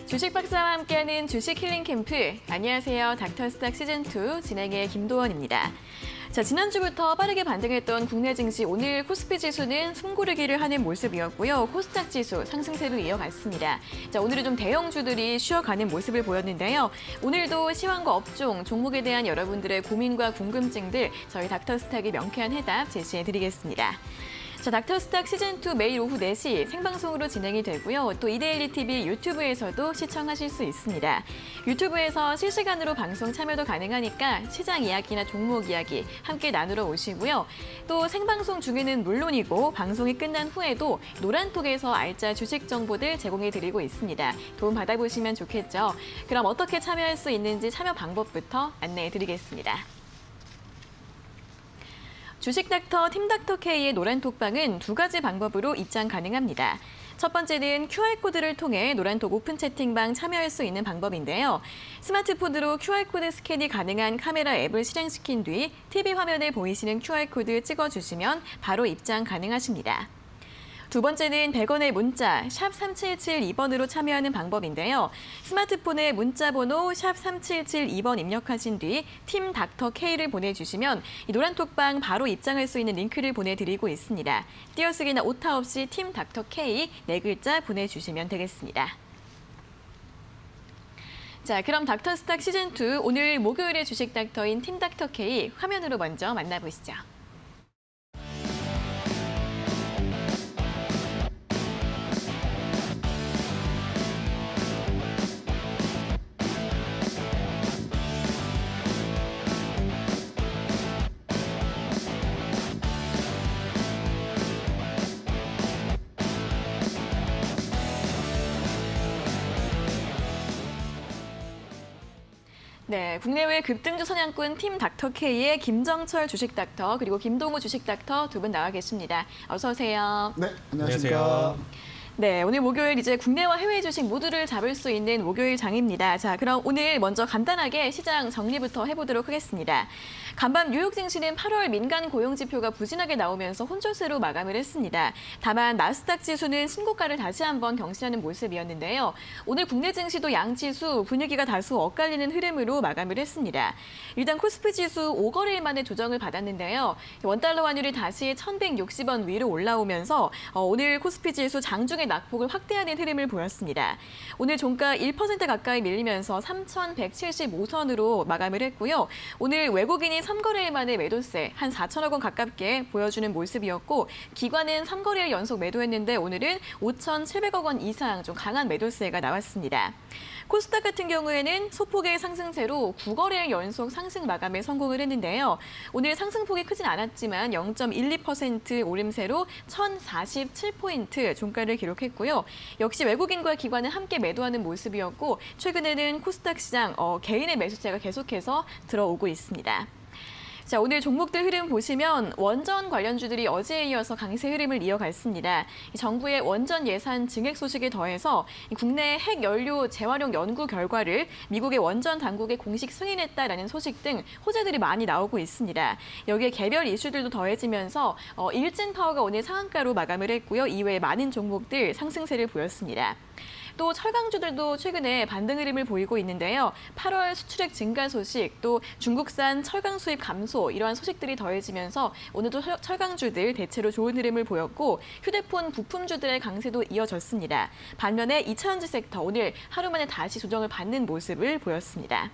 주식 박사와 함께하는 주식 힐링 캠프. 안녕하세요. 닥터스탁 시즌2 진행의 김도원입니다. 자, 지난주부터 빠르게 반등했던 국내 증시, 오늘 코스피 지수는 숨고르기를 하는 모습이었고요. 코스닥 지수 상승세로 이어갔습니다. 자, 오늘은 좀 대형주들이 쉬어가는 모습을 보였는데요. 오늘도 시황과 업종, 종목에 대한 여러분들의 고민과 궁금증들 저희 닥터스탁이 명쾌한 해답 제시해드리겠습니다. 자, 닥터스탁 시즌2 매일 오후 4시 생방송으로 진행이 되고요. 또 이데일리 TV 유튜브에서도 시청하실 수 있습니다. 유튜브에서 실시간으로 방송 참여도 가능하니까 시장 이야기나 종목 이야기 함께 나누러 오시고요. 또 생방송 중에는 물론이고 방송이 끝난 후에도 노란톡에서 알짜 주식 정보들 제공해드리고 있습니다. 도움 받아보시면 좋겠죠. 그럼 어떻게 참여할 수 있는지 참여 방법부터 안내해드리겠습니다. 주식닥터 팀닥터K의 노란톡방은 두 가지 방법으로 입장 가능합니다. 첫 번째는 QR코드를 통해 노란톡 오픈 채팅방 참여할 수 있는 방법인데요. 스마트폰으로 QR코드 스캔이 가능한 카메라 앱을 실행시킨 뒤 TV 화면에 보이시는 QR코드 찍어주시면 바로 입장 가능하십니다. 두 번째는 100원의 문자 샵 3772번으로 참여하는 방법인데요. 스마트폰에 문자 번호 샵 3772번 입력하신 뒤 팀 닥터 K를 보내주시면 이 노란톡방 바로 입장할 수 있는 링크를 보내드리고 있습니다. 띄어쓰기나 오타 없이 팀 닥터 K 4글자 보내주시면 되겠습니다. 자, 그럼 닥터스탁 시즌2 오늘 목요일의 주식 닥터인 팀 닥터 K 화면으로 먼저 만나보시죠. 네, 국내외 급등주 선양꾼 팀 닥터K의 김정철 주식닥터 그리고 김동우 주식닥터 두 분 나와 계십니다. 어서 오세요. 네, 안녕하십니까. 네, 오늘 목요일 이제 국내와 해외 주식 모두를 잡을 수 있는 목요일 장입니다. 자, 그럼 오늘 먼저 간단하게 시장 정리부터 해보도록 하겠습니다. 간밤 뉴욕 증시는 8월 민간 고용 지표가 부진하게 나오면서 혼조세로 마감을 했습니다. 다만 나스닥 지수는 신고가를 다시 한번 경신하는 모습이었는데요. 오늘 국내 증시도 양지수 분위기가 다소 엇갈리는 흐름으로 마감을 했습니다. 일단 코스피 지수 5거래일 만에 조정을 받았는데요. 원달러 환율이 다시 1,160원 위로 올라오면서 오늘 코스피 지수 장중에 낙폭을 확대하는 흐름을 보였습니다. 오늘 종가 1% 가까이 밀리면서 3,175선으로 마감을 했고요. 오늘 외국인이 3거래일 만에 매도세 한 4천억 원 가깝게 보여주는 모습이었고 기관은 3거래일 연속 매도했는데 오늘은 5,700억 원 이상 좀 강한 매도세가 나왔습니다. 코스닥 같은 경우에는 소폭의 상승세로 9거래일 연속 상승 마감에 성공을 했는데요. 오늘 상승폭이 크진 않았지만 0.12% 오름세로 1,047포인트 종가를 기록했고요. 역시 외국인과 기관은 함께 매도하는 모습이었고 최근에는 코스닥 시장 개인의 매수세가 계속해서 들어오고 있습니다. 자, 오늘 종목들 흐름 보시면 원전 관련주들이 어제에 이어서 강세 흐름을 이어갔습니다. 정부의 원전 예산 증액 소식에 더해서 국내 핵연료 재활용 연구 결과를 미국의 원전 당국에 공식 승인했다라는 소식 등 호재들이 많이 나오고 있습니다. 여기에 개별 이슈들도 더해지면서 일진파워가 오늘 상한가로 마감을 했고요. 이외에 많은 종목들 상승세를 보였습니다. 또 철강주들도 최근에 반등 흐름을 보이고 있는데요. 8월 수출액 증가 소식, 또 중국산 철강 수입 감소 이러한 소식들이 더해지면서 오늘도 철강주들 대체로 좋은 흐름을 보였고 휴대폰 부품주들의 강세도 이어졌습니다. 반면에 2차전지 섹터 오늘 하루 만에 다시 조정을 받는 모습을 보였습니다.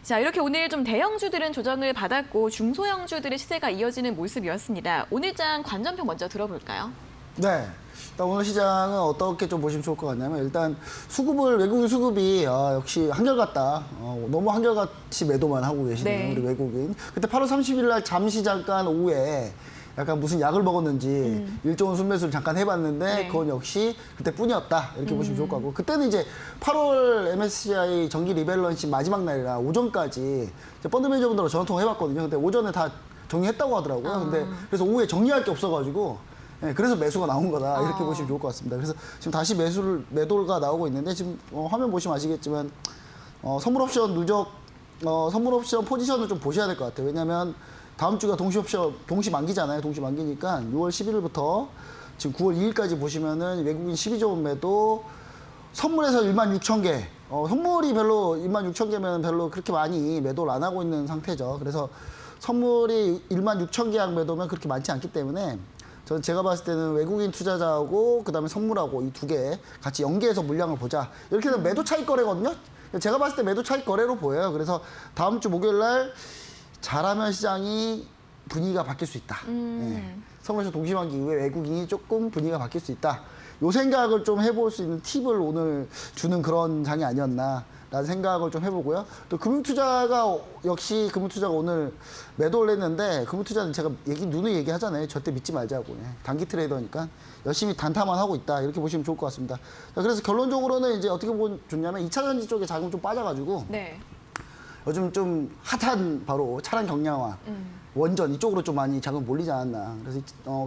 자, 이렇게 오늘 좀 대형주들은 조정을 받았고 중소형주들의 시세가 이어지는 모습이었습니다. 오늘 장 관전평 먼저 들어볼까요? 네. 일단 오늘 시장은 어떻게 좀 보시면 좋을 것 같냐면 일단 외국인 수급이 역시 한결같다. 너무 한결같이 매도만 하고 계시네요. 네. 우리 외국인. 그때 8월 30일 날 잠시 잠깐 오후에 약간 무슨 약을 먹었는지 일종의 순매수를 잠깐 해봤는데 네. 그건 역시 그때뿐이었다. 이렇게 보시면 좋을 것 같고 그때는 이제 8월 MSCI 정기 리밸런싱 마지막 날이라 오전까지 펀드 매니저분들하고 전화통화 해봤거든요. 근데 오전에 다 정리했다고 하더라고요. 근데 그래서 오후에 정리할 게 없어가지고 네, 그래서 매수가 나온 거다 이렇게 보시면 좋을 것 같습니다. 그래서 지금 다시 매도가 나오고 있는데 지금 화면 보시면 아시겠지만 선물 옵션 누적 선물 옵션 포지션을 좀 보셔야 될 것 같아요. 왜냐하면 다음 주가 동시 만기잖아요. 동시 만기니까 6월 11일부터 지금 9월 2일까지 보시면은 외국인 12조 원 매도 선물에서 16,000개. 선물이 별로 16,000개면 별로 그렇게 많이 매도를 안 하고 있는 상태죠. 그래서 선물이 16,000개 매도면 그렇게 많지 않기 때문에 저는 제가 봤을 때는 외국인 투자자하고 그다음에 선물하고 이 두 개 같이 연계해서 물량을 보자. 이렇게 되면 매도 차익 거래거든요. 제가 봤을 때 매도 차익 거래로 보여요. 그래서 다음 주 목요일 날 잘하면 시장이 분위기가 바뀔 수 있다. 네. 선물에서 동시만기 이후에 외국인이 조금 분위기가 바뀔 수 있다. 요 생각을 좀 해볼 수 있는 팁을 오늘 주는 그런 장이 아니었나라는 생각을 좀 해보고요. 또 금융투자가 역시 금융투자가 오늘 매도를 했는데 금융투자는 제가 누누이 얘기하잖아요. 절대 믿지 말자고. 단기 트레이더니까 열심히 단타만 하고 있다. 이렇게 보시면 좋을 것 같습니다. 자, 그래서 결론적으로는 이제 어떻게 보면 좋냐면 2차전지 쪽에 자금 좀 빠져가지고 네. 요즘 좀 핫한 바로 차량 경량화, 원전 이쪽으로 좀 많이 자금 몰리지 않았나. 그래서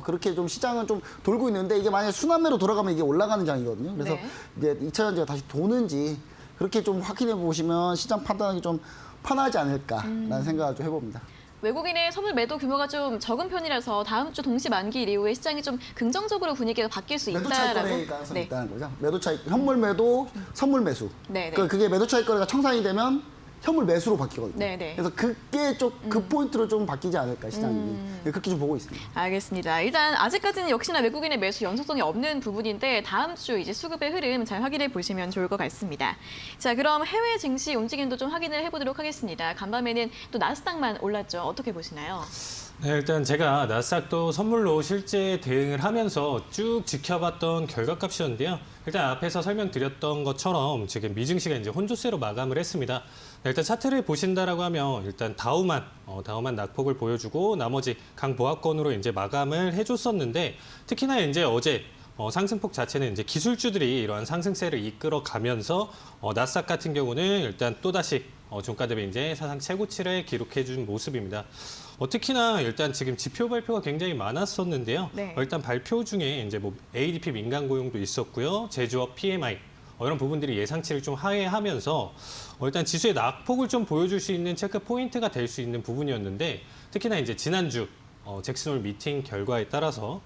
그렇게 좀 시장은 좀 돌고 있는데 이게 만약에 순환매로 돌아가면 이게 올라가는 장이거든요. 그래서 네. 이제 2차전지가 다시 도는지 그렇게 좀 확인해 보시면 시장 판단하기 좀 편하지 않을까라는 생각을 좀 해봅니다. 외국인의 선물 매도 규모가 좀 적은 편이라서 다음 주 동시 만기 이후에 시장이 좀 긍정적으로 분위기가 바뀔 수 매도 차익 있다라고. 거래일 가능성이 네. 있다는 거죠. 매도 차익, 현물 매도, 선물 매수. 네, 네. 그게 매도 차익 거래가 청산이 되면 현물 매수로 바뀌거든요. 네, 네. 그래서 그게 좀 그 포인트로 좀 바뀌지 않을까 시장이. 그렇게 좀 보고 있습니다. 알겠습니다. 일단 아직까지는 역시나 외국인의 매수 연속성이 없는 부분인데 다음 주 이제 수급의 흐름 잘 확인해 보시면 좋을 것 같습니다. 자, 그럼 해외 증시 움직임도 좀 확인을 해보도록 하겠습니다. 간밤에는 또 나스닥만 올랐죠. 어떻게 보시나요? 네, 일단 제가 나스닥도 선물로 실제 대응을 하면서 쭉 지켜봤던 결과값이었는데요. 일단 앞에서 설명드렸던 것처럼 지금 미증시가 이제 혼조세로 마감을 했습니다. 네, 일단 차트를 보신다라고 하면 일단 다우만 낙폭을 보여주고 나머지 강보합권으로 이제 마감을 해줬었는데 특히나 이제 어제 상승폭 자체는 이제 기술주들이 이러한 상승세를 이끌어가면서 나스닥 같은 경우는 일단 또다시 종가 대비 이제 사상 최고치를 기록해준 모습입니다. 특히나 일단 지금 지표 발표가 굉장히 많았었는데요. 네. 일단 발표 중에 이제 뭐 ADP 민간 고용도 있었고요, 제조업 PMI 이런 부분들이 예상치를 좀 하회하면서 일단 지수의 낙폭을 좀 보여줄 수 있는 체크 포인트가 될 수 있는 부분이었는데 특히나 이제 지난주 잭슨 홀 미팅 결과에 따라서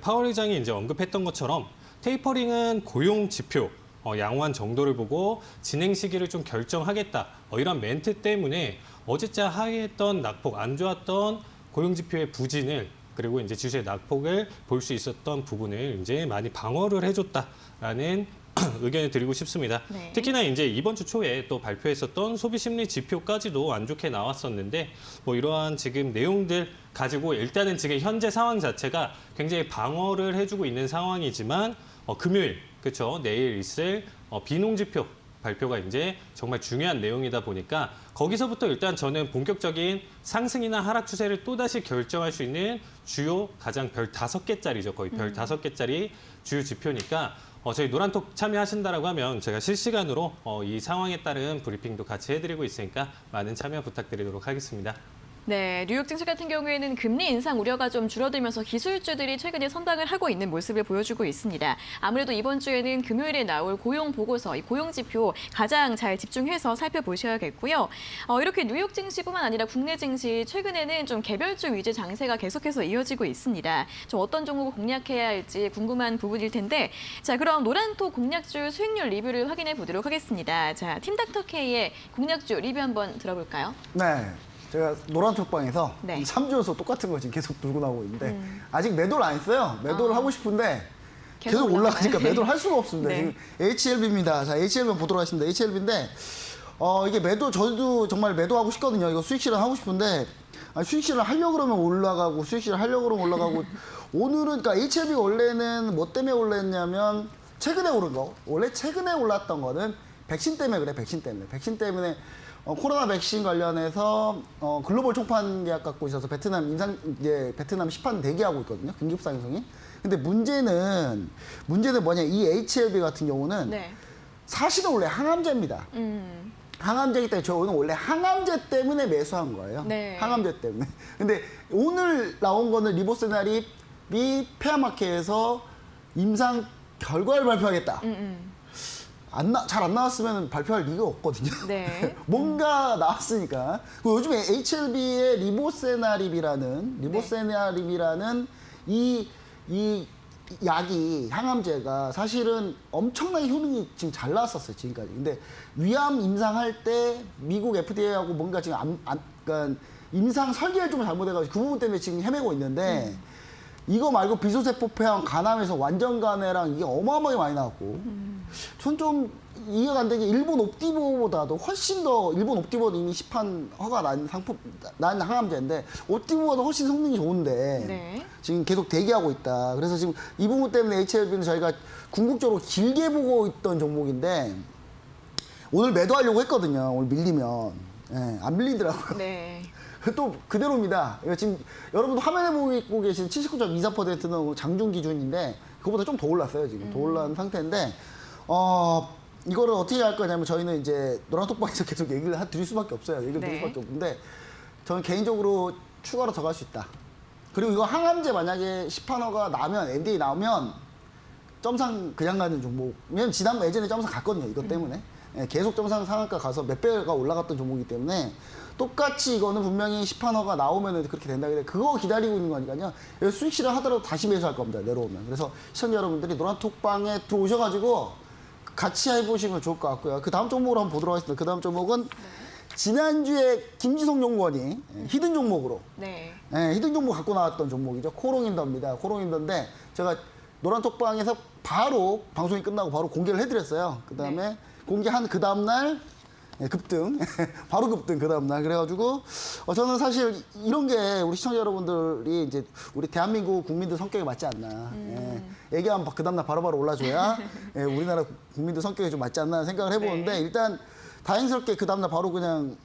파월 의장이 이제 언급했던 것처럼 테이퍼링은 고용 지표 양호한 정도를 보고 진행 시기를 좀 결정하겠다. 이런 멘트 때문에 어제자 하회했던 낙폭, 안 좋았던 고용 지표의 부진을 그리고 이제 지수의 낙폭을 볼 수 있었던 부분을 이제 많이 방어를 해줬다라는 의견을 드리고 싶습니다. 네. 특히나 이제 이번 주 초에 또 발표했었던 소비 심리 지표까지도 안 좋게 나왔었는데 뭐 이러한 지금 내용들 가지고 일단은 지금 현재 상황 자체가 굉장히 방어를 해주고 있는 상황이지만 금요일 그렇죠 내일 있을 비농 지표 발표가 이제 정말 중요한 내용이다 보니까 거기서부터 일단 저는 본격적인 상승이나 하락 추세를 또다시 결정할 수 있는 주요 가장 별 5개짜리죠. 거의 별 5개짜리 주요 지표니까 저희 노란톡 참여하신다라고 하면 제가 실시간으로 이 상황에 따른 브리핑도 같이 해드리고 있으니까 많은 참여 부탁드리도록 하겠습니다. 네, 뉴욕 증시 같은 경우에는 금리 인상 우려가 좀 줄어들면서 기술주들이 최근에 선방을 하고 있는 모습을 보여주고 있습니다. 아무래도 이번 주에는 금요일에 나올 고용 보고서, 이 고용 지표 가장 잘 집중해서 살펴보셔야겠고요. 이렇게 뉴욕 증시뿐만 아니라 국내 증시 최근에는 좀 개별주 위주 장세가 계속해서 이어지고 있습니다. 좀 어떤 종목을 공략해야 할지 궁금한 부분일 텐데, 자, 그럼 노란톡 공략주 수익률 리뷰를 확인해 보도록 하겠습니다. 자, 팀닥터K의 공략주 리뷰 한번 들어볼까요? 네. 제가 노란톡방에서 네. 3주 연속 똑같은 거 지금 계속 들고 나오고 있는데 아직 매도를 안 했어요. 매도를 하고 싶은데 계속 올라가니까 올라가네. 매도를 할 수가 없습니다. 네. 지금 HLB입니다. 자, HLB 보도록 하겠습니다. HLB인데 이게 매도 저도 정말 매도하고 싶거든요. 이거 수익 실현 하고 싶은데 수익 실현 하려고 그러면 올라가고 수익 실현 하려고 그러면 올라가고 오늘은 그러니까 HLB가 원래는 뭐 때문에 올랐냐면 최근에 오른 거. 원래 최근에 올랐던 거는 백신 때문에 그래. 백신 때문에. 백신 때문에 코로나 백신 관련해서 글로벌 총판 계약 갖고 있어서 베트남 시판 대기하고 있거든요. 긴급상승이. 근데 문제는 뭐냐? 이 HLB 같은 경우는 네. 사실은 원래 항암제입니다. 항암제이기 때문에 저는 원래 항암제 때문에 매수한 거예요. 네. 항암제 때문에. 근데 오늘 나온 거는 리보세나립이 폐암학회에서 임상 결과를 발표하겠다. 잘 안 나왔으면 발표할 리가 없거든요. 네. 뭔가 나왔으니까. 그리고 요즘에 HLB의 리보세나립이라는 이 약이 항암제가 사실은 엄청나게 효능이 지금 잘 나왔었어요 지금까지. 근데 위암 임상할 때 미국 FDA하고 뭔가 지금 그러니까 임상 설계를 좀 잘못해가지고 그 부분 때문에 지금 헤매고 있는데 이거 말고 비소세포 폐암, 간암에서 완전 간해랑 이게 어마어마하게 많이 나왔고 전 좀 이해가 안 되게 일본 옵티보보다도 훨씬 더 일본 옵티보는 이미 시판 허가 난 항암제인데 옵티보보다 훨씬 성능이 좋은데 네. 지금 계속 대기하고 있다. 그래서 지금 이 부분 때문에 HLB는 저희가 궁극적으로 길게 보고 있던 종목인데 오늘 매도하려고 했거든요. 오늘 밀리면 안 밀리더라고요. 네. 또 그대로입니다. 이거 지금 여러분도 화면에 보고 계신 79.24%는 장중 기준인데 그거보다 좀 더 올랐어요. 지금 더 올라온 상태인데 이거를 어떻게 할 거냐면 저희는 이제 노란톡방에서 계속 얘기를 드릴 수밖에 없어요. 얘기를 드릴 네. 수밖에 없는데 저는 개인적으로 추가로 더 갈 수 있다. 그리고 이거 항암제 만약에 시판허가 나면 NDA 나오면 점상 그냥 가는 종목이면 예전에 점상 갔거든요. 이것 때문에 계속 점상 상한가 가서 몇 배가 올라갔던 종목이기 때문에 똑같이 이거는 분명히 시판허가 나오면 그렇게 된다. 그거 기다리고 있는 거니까요. 수익 실현 하더라도 다시 매수할 겁니다. 내려오면. 그래서 시청자 여러분들이 노란톡방에 들어오셔가지고 같이 해보시면 좋을 것 같고요. 그 다음 종목으로 한번 보도록 하겠습니다. 그 다음 종목은 지난주에 김지성 연구원이 히든 종목으로 히든 종목 갖고 나왔던 종목이죠. 코롱인더입니다. 코롱인더인데 제가 노란톡방에서 바로 방송이 끝나고 바로 공개를 해드렸어요. 그 다음에 공개한 그 다음날 급등, 바로 급등 그 다음날. 그래가지고 저는 사실 이런 게 우리 시청자 여러분들이 이제 우리 대한민국 국민들 성격에 맞지 않나. 얘기하면 그 다음날 바로바로 올라줘야 우리나라 국민들 성격에 좀 맞지 않나 생각을 해보는데 일단 다행스럽게 그 다음날 바로 그냥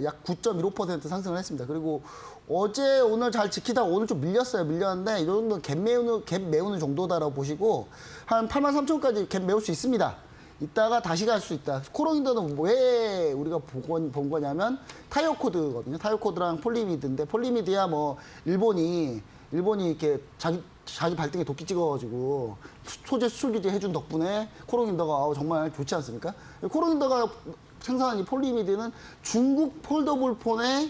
약 9.15% 상승을 했습니다. 그리고 어제 오늘 잘 지키다가 오늘 좀 밀렸는데 이 정도는 갭 메우는 정도다라고 보시고 한 83,000원까지 갭 메울 수 있습니다. 이따가 다시 갈 수 있다. 코롱인더는 왜 우리가 본 거냐면 타이어 코드거든요. 타이어 코드랑 폴리미드인데 폴리미드야 뭐 일본이 이렇게 자기 발등에 도끼 찍어가지고 소재 수출 규제 해준 덕분에 코롱인더가 정말 좋지 않습니까? 코롱인더가 생산한 이 폴리미드는 중국 폴더블 폰에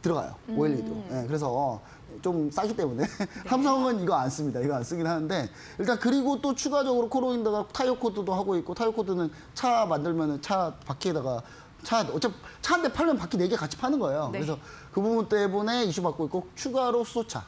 들어가요. OLED로. 그래서 좀 싸기 때문에 삼성은 이거 안 씁니다. 이거 안 쓰긴 하는데 일단 그리고 또 추가적으로 코롱인더가 타이어 코드도 하고 있고 타이어 코드는 차 만들면은 차 바퀴에다가 어차피 차 한 대 팔면 바퀴 4개 같이 파는 거예요. 네. 그래서 그 부분 때문에 이슈 받고 있고 추가로 수소차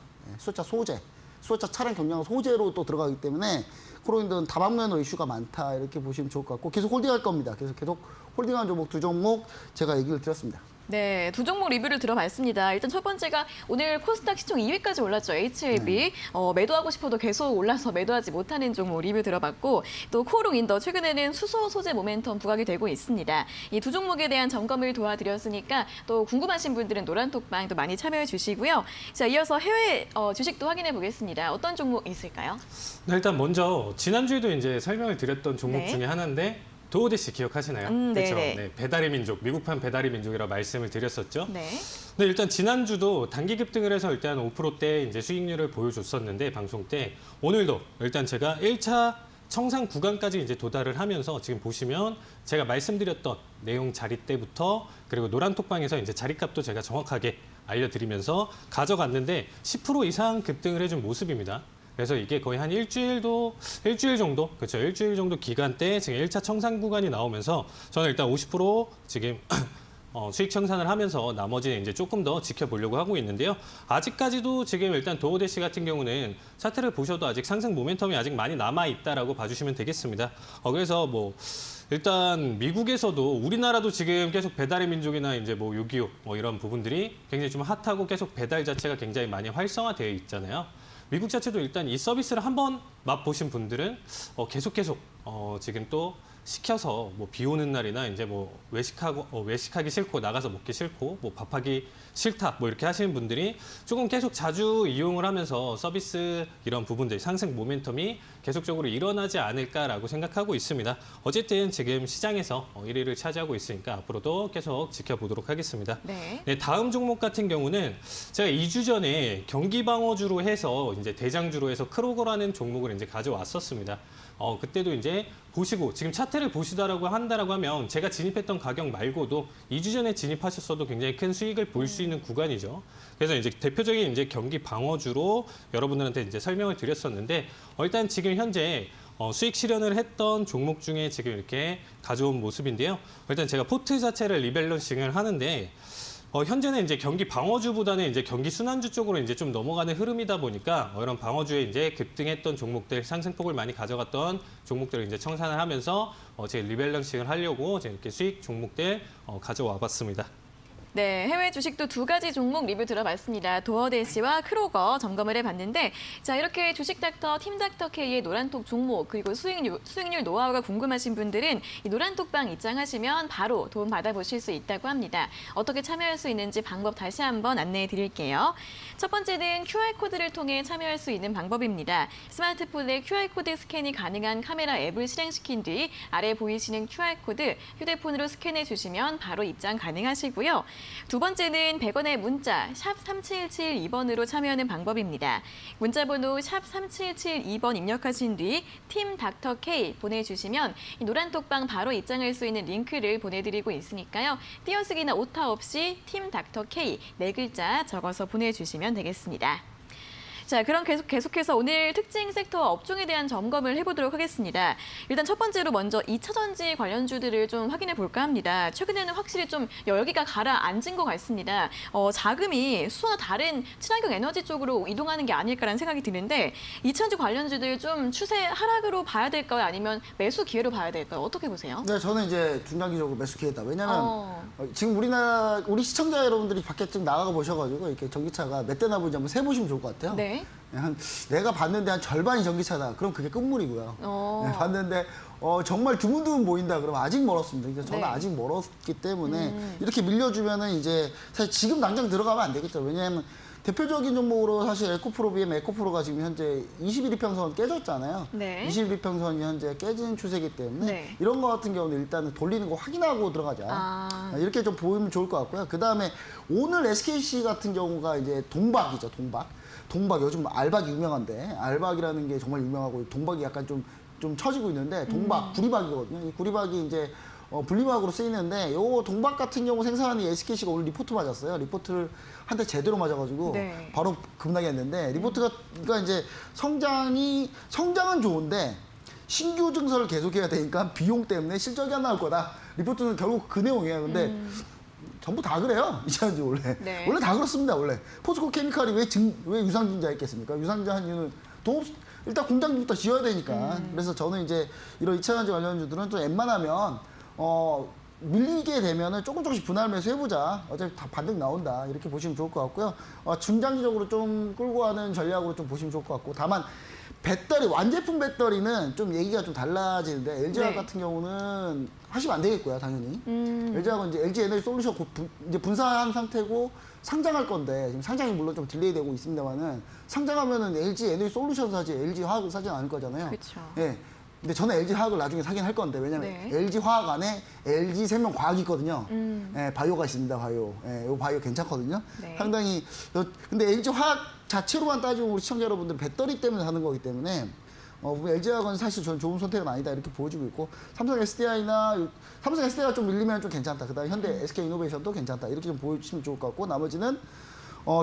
소재, 수소차 차량 경량 소재로 또 들어가기 때문에 코롱인더는 다방면으로 이슈가 많다 이렇게 보시면 좋을 것 같고 계속 홀딩할 겁니다. 그래서 계속 홀딩한 종목 두 종목 제가 얘기를 드렸습니다. 네, 두 종목 리뷰를 들어봤습니다. 일단 첫 번째가 오늘 코스닥 시총 2위까지 올랐죠. HLB. 매도하고 싶어도 계속 올라서 매도하지 못하는 종목 리뷰 들어봤고 또 코롱인더 최근에는 수소 소재 모멘텀 부각이 되고 있습니다. 이 두 종목에 대한 점검을 도와드렸으니까 또 궁금하신 분들은 노란톡방 또 많이 참여해 주시고요. 자, 이어서 해외 주식도 확인해 보겠습니다. 어떤 종목 있을까요? 네, 일단 먼저 지난주에도 이제 설명을 드렸던 종목 네. 중에 하나인데 도어대시 기억하시나요? 그렇죠. 네네. 네, 배달의 민족, 미국판 배달의 민족이라고 말씀을 드렸었죠. 네. 네, 일단 지난주도 단기 급등을 해서 일단 5%대 이제 수익률을 보여줬었는데 방송 때 오늘도 일단 제가 1차 청산 구간까지 이제 도달을 하면서 지금 보시면 제가 말씀드렸던 내용 자리 때부터 그리고 노란톡방에서 이제 자리값도 제가 정확하게 알려드리면서 가져갔는데 10% 이상 급등을 해준 모습입니다. 그래서 이게 거의 한 일주일 정도, 그렇죠. 일주일 정도 기간 때 지금 1차 청산 구간이 나오면서 저는 일단 50% 지금 수익 청산을 하면서 나머지는 이제 조금 더 지켜보려고 하고 있는데요. 아직까지도 지금 일단 도어대시 같은 경우는 차트를 보셔도 아직 상승 모멘텀이 아직 많이 남아있다라고 봐주시면 되겠습니다. 그래서 뭐 일단 미국에서도 우리나라도 지금 계속 배달의 민족이나 이제 뭐 요기요 이런 부분들이 굉장히 좀 핫하고 계속 배달 자체가 굉장히 많이 활성화되어 있잖아요. 미국 자체도 일단 이 서비스를 한번 맛보신 분들은 계속 지금 또 시켜서 뭐 비 오는 날이나 이제 뭐 외식하기 싫고 나가서 먹기 싫고 뭐 밥하기 싫다 뭐 이렇게 하시는 분들이 조금 계속 자주 이용을 하면서 서비스 이런 부분들 상승 모멘텀이 계속적으로 일어나지 않을까라고 생각하고 있습니다. 어쨌든 지금 시장에서 1위를 차지하고 있으니까 앞으로도 계속 지켜보도록 하겠습니다. 네. 네, 다음 종목 같은 경우는 제가 2주 전에 경기방어주로 해서 이제 대장주로 해서 크로거라는 종목을 종목을 이제 가져왔었습니다. 그때도 이제 보시고 지금 차트를 보시다라고 한다라고 하면 제가 진입했던 가격 말고도 2주 전에 진입하셨어도 굉장히 큰 수익을 볼 수 있는 구간이죠. 그래서 이제 대표적인 이제 경기 방어주로 여러분들한테 이제 설명을 드렸었는데 일단 지금 현재 수익 실현을 했던 종목 중에 지금 이렇게 가져온 모습인데요. 일단 제가 포트 자체를 리밸런싱을 하는데 현재는 이제 경기 방어주보다는 이제 경기 순환주 쪽으로 이제 좀 넘어가는 흐름이다 보니까 이런 방어주에 이제 급등했던 종목들, 상승폭을 많이 가져갔던 종목들을 이제 청산을 하면서 제 리밸런싱을 하려고 이제 이렇게 수익 종목들 가져와 봤습니다. 네, 해외 주식도 두 가지 종목 리뷰 들어봤습니다. 도어대시와 크로거 점검을 해봤는데, 자 이렇게 주식닥터, 팀닥터 K의 노란톡 종목 그리고 수익률 노하우가 궁금하신 분들은 이 노란톡방 입장하시면 바로 도움 받아보실 수 있다고 합니다. 어떻게 참여할 수 있는지 방법 다시 한번 안내해 드릴게요. 첫 번째는 QR코드를 통해 참여할 수 있는 방법입니다. 스마트폰에 QR코드 스캔이 가능한 카메라 앱을 실행시킨 뒤 아래 보이시는 QR코드 휴대폰으로 스캔해 주시면 바로 입장 가능하시고요. 두 번째는 100원의 문자 샵 3772번으로 참여하는 방법입니다. 문자번호 샵 3772번 입력하신 뒤 팀 닥터 K 보내주시면 이 노란톡방 바로 입장할 수 있는 링크를 보내드리고 있으니까요. 띄어쓰기나 오타 없이 팀 닥터 K 4글자 적어서 보내주시면 되겠습니다. 자, 그럼 계속해서 오늘 특징 섹터와 업종에 대한 점검을 해보도록 하겠습니다. 일단 첫 번째로 먼저 2차 전지 관련주들을 좀 확인해 볼까 합니다. 최근에는 확실히 좀 열기가 가라앉은 것 같습니다. 자금이 수소나 다른 친환경 에너지 쪽으로 이동하는 게 아닐까라는 생각이 드는데 2차 전지 관련주들 좀 추세 하락으로 봐야 될까요? 아니면 매수 기회로 봐야 될까요? 어떻게 보세요? 네, 저는 이제 중장기적으로 매수 기회다. 왜냐하면 지금 우리 시청자 여러분들이 밖에 좀 나가가 보셔가지고 이렇게 전기차가 몇 대나 보는지 한번 세보시면 좋을 것 같아요. 네. 내가 봤는데 한 절반이 전기차다. 그럼 그게 끝물이고요. 네, 봤는데 정말 드문드문 보인다. 그러면 아직 멀었습니다. 그러니까 저는 네. 아직 멀었기 때문에 이렇게 밀려주면은 이제 사실 지금 당장 들어가면 안 되겠죠. 왜냐하면 대표적인 종목으로 사실 에코프로 BM 에코프로가 지금 현재 21이평선 깨졌잖아요. 네. 21이평선이 현재 깨지는 추세이기 때문에 네. 이런 거 같은 경우는 일단은 돌리는 거 확인하고 들어가자. 이렇게 좀 보이면 좋을 것 같고요. 그 다음에 오늘 SKC 같은 경우가 이제 동박이죠. 동박 요즘 알박이 유명한데 알박이라는 게 정말 유명하고 동박이 약간 좀 처지고 있는데 동박 구리박이거든요. 이 구리박이 이제 분리막으로 쓰이는데 요 동박 같은 경우 생산하는 SKC가 오늘 리포트 맞았어요. 리포트를 한 대 제대로 맞아가지고 네. 바로 급락이 했는데 리포트가 그러니까 이제 성장은 좋은데 신규 증설을 계속해야 되니까 비용 때문에 실적이 안 나올 거다. 리포트는 결국 그 내용이에요. 근데 전부 다 그래요. 이차전지 원래. 네. 원래 다 그렇습니다. 원래. 포스코 케미칼이 왜 유상증자 했겠습니까? 유상증자 한 이유는 일단 공장부터 지어야 되니까. 그래서 저는 이제 이런 2차전지 관련주들은 좀 웬만하면 밀리게 되면은 조금씩 분할 매수 해보자. 어차피 다 반등 나온다. 이렇게 보시면 좋을 것 같고요. 중장기적으로 좀 끌고 가는 전략으로 좀 보시면 좋을 것 같고. 다만 배터리, 완제품 배터리는 좀 얘기가 좀 달라지는데 LG화학 네. 같은 경우는 하시면 안 되겠고요, 당연히. LG화학은 이제 LG 에너지 솔루션 곧 이제 분사한 상태고 상장할 건데 지금 상장이 물론 좀 딜레이 되고 있습니다만은 상장하면은 LG 에너지 솔루션 사지 LG 화학을 사지 않을 거잖아요. 그렇죠. 예. 근데 저는 LG 화학을 나중에 사긴 할 건데 왜냐면 네. LG 화학 안에 LG 생명과학이 있거든요. 예, 바이오가 있습니다. 바이오. 예, 요 바이오 괜찮거든요. 네. 상당히 근데 LG 화학 자체로만 따지면 우리 시청자 여러분들 배터리 때문에 하는 거기 때문에 LG 화학은 사실 저는 좋은 선택은 아니다 이렇게 보여지고 있고 삼성 SDI가 좀 밀리면 좀 괜찮다. 그다음에 현대 SK 이노베이션도 괜찮다. 이렇게 좀 보시면 좋을 것 같고 나머지는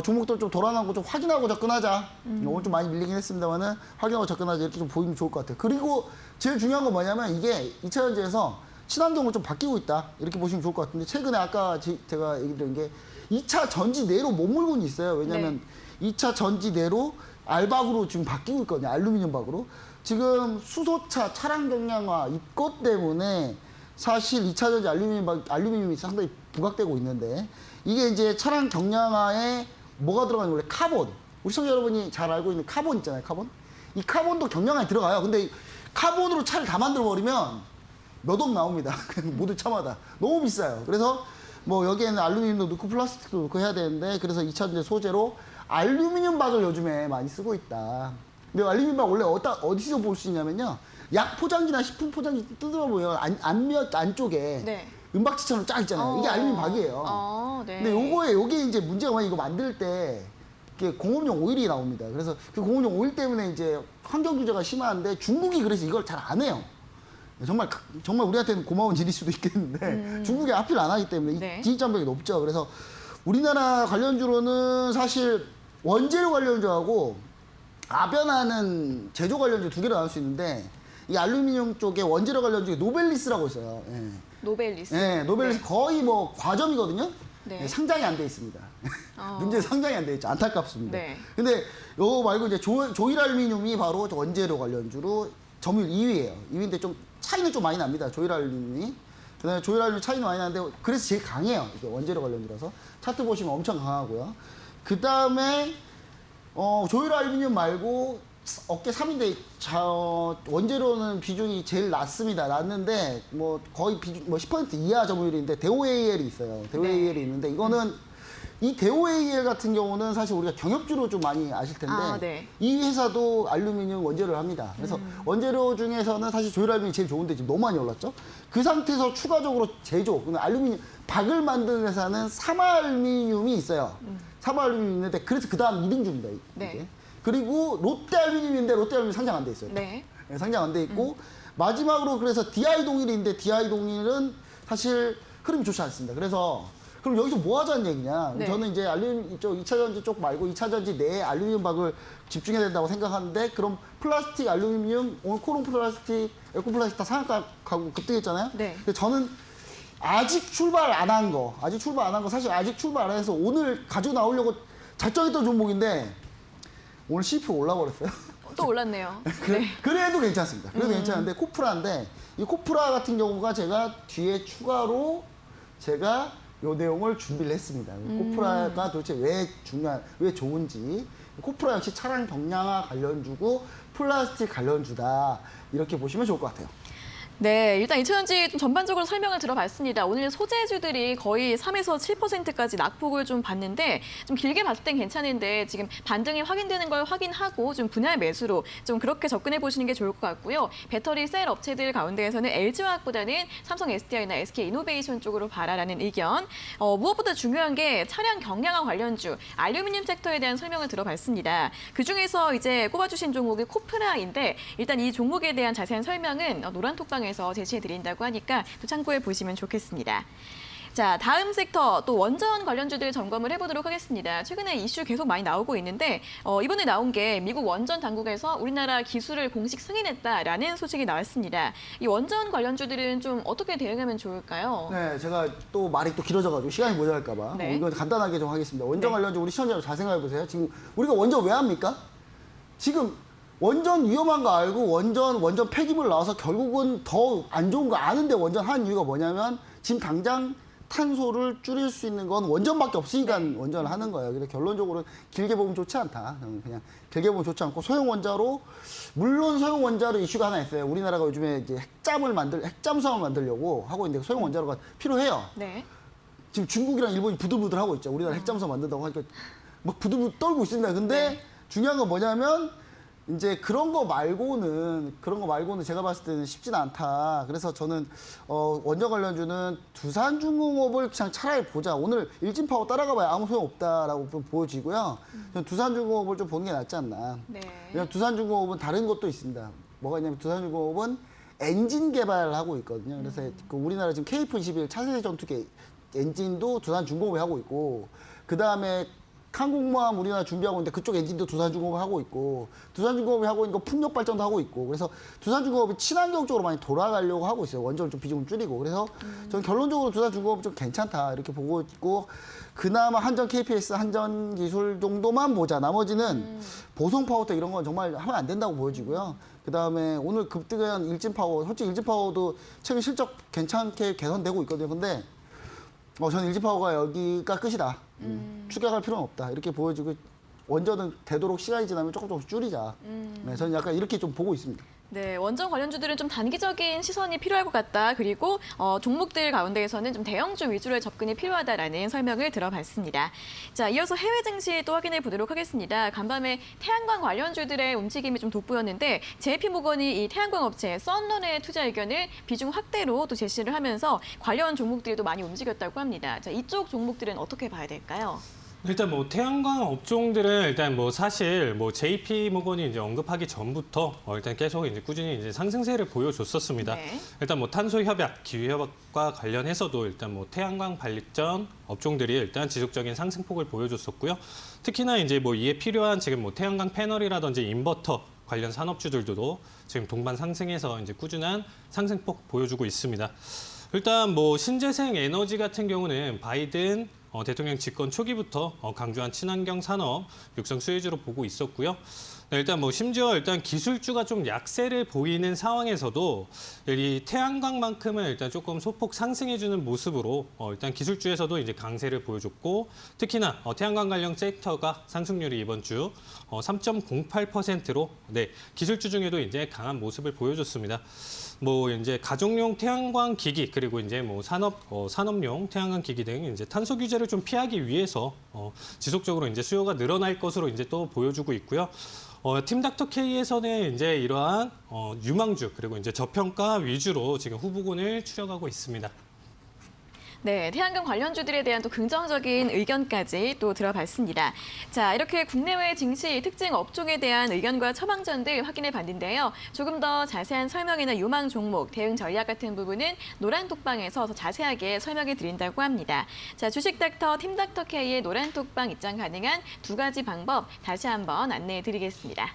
종목들 좀 돌아가고 좀 확인하고 접근하자. 오늘 좀 많이 밀리긴 했습니다만은 확인하고 접근하자 이렇게 좀 보이면 좋을 것 같아요. 그리고 제일 중요한 건 뭐냐면 이게 2차전지에서 친환경으로 좀 바뀌고 있다. 이렇게 보시면 좋을 것 같은데 최근에 아까 제가 얘기 드린 게 2차 전지 내로 못 물고는 있어요. 왜냐면 2차 전지 내로 알박으로 지금 바뀌고 있거든요. 알루미늄 박으로. 지금 수소차 차량 경량화 이것 때문에 사실 2차 전지 알루미늄이 상당히 부각되고 있는데 이게 이제 차량 경량화에 뭐가 들어가는 원래 카본. 우리 시청자 여러분이 잘 알고 있는 카본 있잖아요. 카본. 이 카본도 경량화에 들어가요. 근데 카본으로 차를 다 만들어 버리면 몇 억 나옵니다. 그냥 모두 차마다. 너무 비싸요. 그래서 뭐 여기에는 알루미늄도 넣고 플라스틱도 넣고 해야 되는데 그래서 2차 전지 소재로 알루미늄 박을 요즘에 많이 쓰고 있다. 근데 알루미늄 박 원래 어디서 볼 수 있냐면요. 약 포장지나 식품 포장지 뜯어 보면 안쪽에 네. 은박지처럼 쫙 있잖아요. 이게 알루미늄 박이에요. 네. 근데 요게 이제 문제가 뭐냐 이거 만들 때 이게 공업용 오일이 나옵니다. 그래서 그 공업용 오일 때문에 이제 환경 규제가 심한데 중국이 그래서 이걸 잘 안 해요. 정말 우리한테는 고마운 일일 수도 있겠는데 중국이 하필 안 하기 때문에 네. 이 진입장벽이 높죠. 그래서 우리나라 관련주로는 사실 원재료 관련주하고 아변하는 제조 관련주 두 개로 나눌 수 있는데 이 알루미늄 쪽에 원재료 관련주에 노벨리스라고 있어요. 예. 노벨리스. 네, 노벨리스 네. 거의 뭐 과점이거든요. 네. 네, 상장이 안 돼 있습니다. 문제 상장이 안 돼 있죠. 안타깝습니다. 네. 근데 요거 말고 이제 조일 알루미늄이 바로 원재료 관련주로 점유율 2위예요. 2위인데 좀 차이는 좀 많이 납니다. 조일 알루미늄이. 그다음에 조일 알루미늄 차이는 많이 나는데 그래서 제일 강해요. 이게 원재료 관련주라서 차트 보시면 엄청 강하고요. 그다음에 조일 알루미늄 말고 업계 3인데 원재료는 비중이 제일 낮습니다. 낮는데 뭐 거의 비중 10% 이하 점유율인데 대오AL이 있어요. 대오AL이 있는데 이거는 이 대오AL 같은 경우는 사실 우리가 경협주로 좀 많이 아실 텐데 네. 이 회사도 알루미늄 원재료를 합니다. 그래서 원재료 중에서는 사실 조일 알루미늄이 제일 좋은데 지금 너무 많이 올랐죠. 그 상태에서 추가적으로 제조, 알루미늄 박을 만드는 회사는 삼화알루미늄이 있어요. 삼화알루미늄이 있는데 그래서 그 다음 2등주입니다. 이게. 네. 그리고 롯데알루미늄인데 롯데알루미늄 상장 안 돼 있어요. 네. 네, 상장 안 돼 있고 마지막으로 그래서 DI동일인데 DI동일은 사실 흐름이 좋지 않습니다. 그래서 그럼 여기서 뭐 하자는 얘기냐? 네. 저는 이제 알루미늄 쪽 2차 전지 쪽 말고 2차 전지 내에 알루미늄 박을 집중해야 된다고 생각하는데 그럼 플라스틱, 알루미늄, 오늘 코롱 플라스틱, 에코 플라스틱 다 상한가하고 급등했잖아요. 네. 근데 저는 아직 출발 안 한 거, 사실 아직 출발 안 해서 오늘 가지고 나오려고 작정했던 종목인데 오늘 CPO 올라버렸어요. 또 올랐네요. 그래도 괜찮습니다. 그래도 괜찮은데 코프라인데 이 코프라 같은 경우가 제가 뒤에 추가로 제가 요 내용을 준비를 했습니다. 코프라가 도대체 왜 좋은지. 코프라 역시 차량 경량화 관련주고 플라스틱 관련주다. 이렇게 보시면 좋을 것 같아요. 네, 일단 2차전지 좀 전반적으로 설명을 들어봤습니다. 오늘 소재주들이 거의 3에서 7%까지 낙폭을 좀 봤는데 좀 길게 봤을 땐 괜찮은데 지금 반등이 확인되는 걸 확인하고 좀 분할 매수로 좀 그렇게 접근해 보시는 게 좋을 것 같고요. 배터리 셀 업체들 가운데에서는 LG화학보다는 삼성 SDI나 SK이노베이션 쪽으로 봐라라는 의견. 무엇보다 중요한 게 차량 경량화 관련주 알루미늄 섹터에 대한 설명을 들어봤습니다. 그중에서 이제 꼽아주신 종목이 코프라인데 일단 이 종목에 대한 자세한 설명은 노란톡방에 에서 제시해드린다고 하니까 또 참고해 보시면 좋겠습니다. 자, 다음 섹터 또 원전 관련주들 점검을 해보도록 하겠습니다. 최근에 이슈 계속 많이 나오고 있는데 이번에 나온 게 미국 원전 당국에서 우리나라 기술을 공식 승인했다라는 소식이 나왔습니다. 이 원전 관련주들은 좀 어떻게 대응하면 좋을까요? 네, 제가 또 말이 또 길어져가지고 시간이 모자랄까 봐 네. 이건 간단하게 좀 하겠습니다. 원전 네. 관련주 우리 시청자 여러분 잘 생각해 보세요. 지금 우리가 원전 왜 합니까? 지금 원전 위험한 거 알고 원전 폐기물 나와서 결국은 더 안 좋은 거 아는데 원전 하는 이유가 뭐냐면 지금 당장 탄소를 줄일 수 있는 건 원전밖에 없으니까 원전을 하는 거예요. 그래서 결론적으로는 길게 보면 좋지 않다. 저는 그냥 길게 보면 좋지 않고 소형 원자로 물론 소형 원자로 이슈가 하나 있어요. 우리나라가 요즘에 이제 핵잠수함을 만들려고 하고 있는데 소형 원자로가 필요해요. 네. 지금 중국이랑 일본이 부들부들 하고 있죠. 우리나라 핵잠수함 만든다고 하니까 막 부들부들 떨고 있습니다. 근데 중요한 건 뭐냐면 이제 그런 거 말고는 제가 봤을 때는 쉽진 않다. 그래서 저는 원전 관련주는 두산중공업을 그냥 차라리 보자. 오늘 일진파워 따라가봐야 아무 소용 없다라고 좀 보여지고요. 저는 두산중공업을 좀 보는 게 낫지 않나. 네. 왜냐면 두산중공업은 다른 것도 있습니다. 뭐가 있냐면 두산중공업은 엔진 개발을 하고 있거든요. 그래서 그 우리나라 지금 KF-21 차세대 전투기 엔진도 두산중공업이 하고 있고 그 다음에 항공모함 우리나라 준비하고 있는데 그쪽 엔진도 두산중공업이 하고 있고 두산중공업이 하고 있는 거 풍력 발전도 하고 있고 그래서 두산중공업이 친환경 쪽으로 많이 돌아가려고 하고 있어요. 원전을 좀 비중을 줄이고 그래서 저는 결론적으로 두산중공업이 좀 괜찮다 이렇게 보고 있고 그나마 한전 KPS 한전 기술 정도만 보자. 나머지는 보성 파워텍 이런 건 정말 하면 안 된다고 보여지고요. 그 다음에 오늘 급등한 일진파워 솔직히 일진파워도 최근 실적 괜찮게 개선되고 있거든요. 근데 저는 일진파워가 여기가 끝이다. 추격할 필요는 없다. 이렇게 보여지고 원전은 되도록 시간이 지나면 조금씩 줄이자. 네, 저는 약간 이렇게 좀 보고 있습니다. 네, 원전 관련주들은 좀 단기적인 시선이 필요할 것 같다. 그리고 종목들 가운데에서는 좀 대형주 위주로의 접근이 필요하다라는 설명을 들어봤습니다. 자, 이어서 해외 증시 또 확인해 보도록 하겠습니다. 간밤에 태양광 관련주들의 움직임이 좀 돋보였는데 JP모건이 이 태양광 업체 썬런의 투자 의견을 비중 확대로 또 제시를 하면서 관련 종목들이 또 많이 움직였다고 합니다. 자, 이쪽 종목들은 어떻게 봐야 될까요? 일단 뭐 태양광 업종들은 일단 뭐 사실 뭐 JP 모건이 이제 언급하기 전부터 일단 계속 이제 꾸준히 이제 상승세를 보여줬었습니다. 네. 일단 뭐 탄소 협약, 기후 협약과 관련해서도 일단 뭐 태양광 발전 업종들이 일단 지속적인 상승폭을 보여줬었고요. 특히나 이제 뭐 이에 필요한 지금 뭐 태양광 패널이라든지 인버터 관련 산업주들도 지금 동반 상승해서 이제 꾸준한 상승폭 보여주고 있습니다. 일단 뭐 신재생 에너지 같은 경우는 바이든 대통령 집권 초기부터 강조한 친환경 산업 육성 수혜주로 보고 있었고요. 네, 일단 뭐 심지어 일단 기술주가 좀 약세를 보이는 상황에서도 이 태양광만큼은 일단 조금 소폭 상승해주는 모습으로 일단 기술주에서도 이제 강세를 보여줬고 특히나 태양광 관련 섹터가 상승률이 이번 주 3.08%로 네, 기술주 중에도 이제 강한 모습을 보여줬습니다. 뭐 이제 가정용 태양광 기기 그리고 이제 뭐 산업용 태양광 기기 등 이제 탄소 규제를 좀 피하기 위해서 지속적으로 이제 수요가 늘어날 것으로 이제 또 보여주고 있고요. 팀닥터 K에서는 이제 이러한 유망주 그리고 이제 저평가 위주로 지금 후보군을 추려가고 있습니다. 네, 태양광 관련주들에 대한 또 긍정적인 의견까지 또 들어봤습니다. 자, 이렇게 국내외 증시 특징 업종에 대한 의견과 처방전들 확인해 봤는데요. 조금 더 자세한 설명이나 유망 종목, 대응 전략 같은 부분은 노란톡방에서 더 자세하게 설명해 드린다고 합니다. 자, 주식닥터 팀닥터 K의 노란톡방 입장 가능한 두 가지 방법 다시 한번 안내해 드리겠습니다.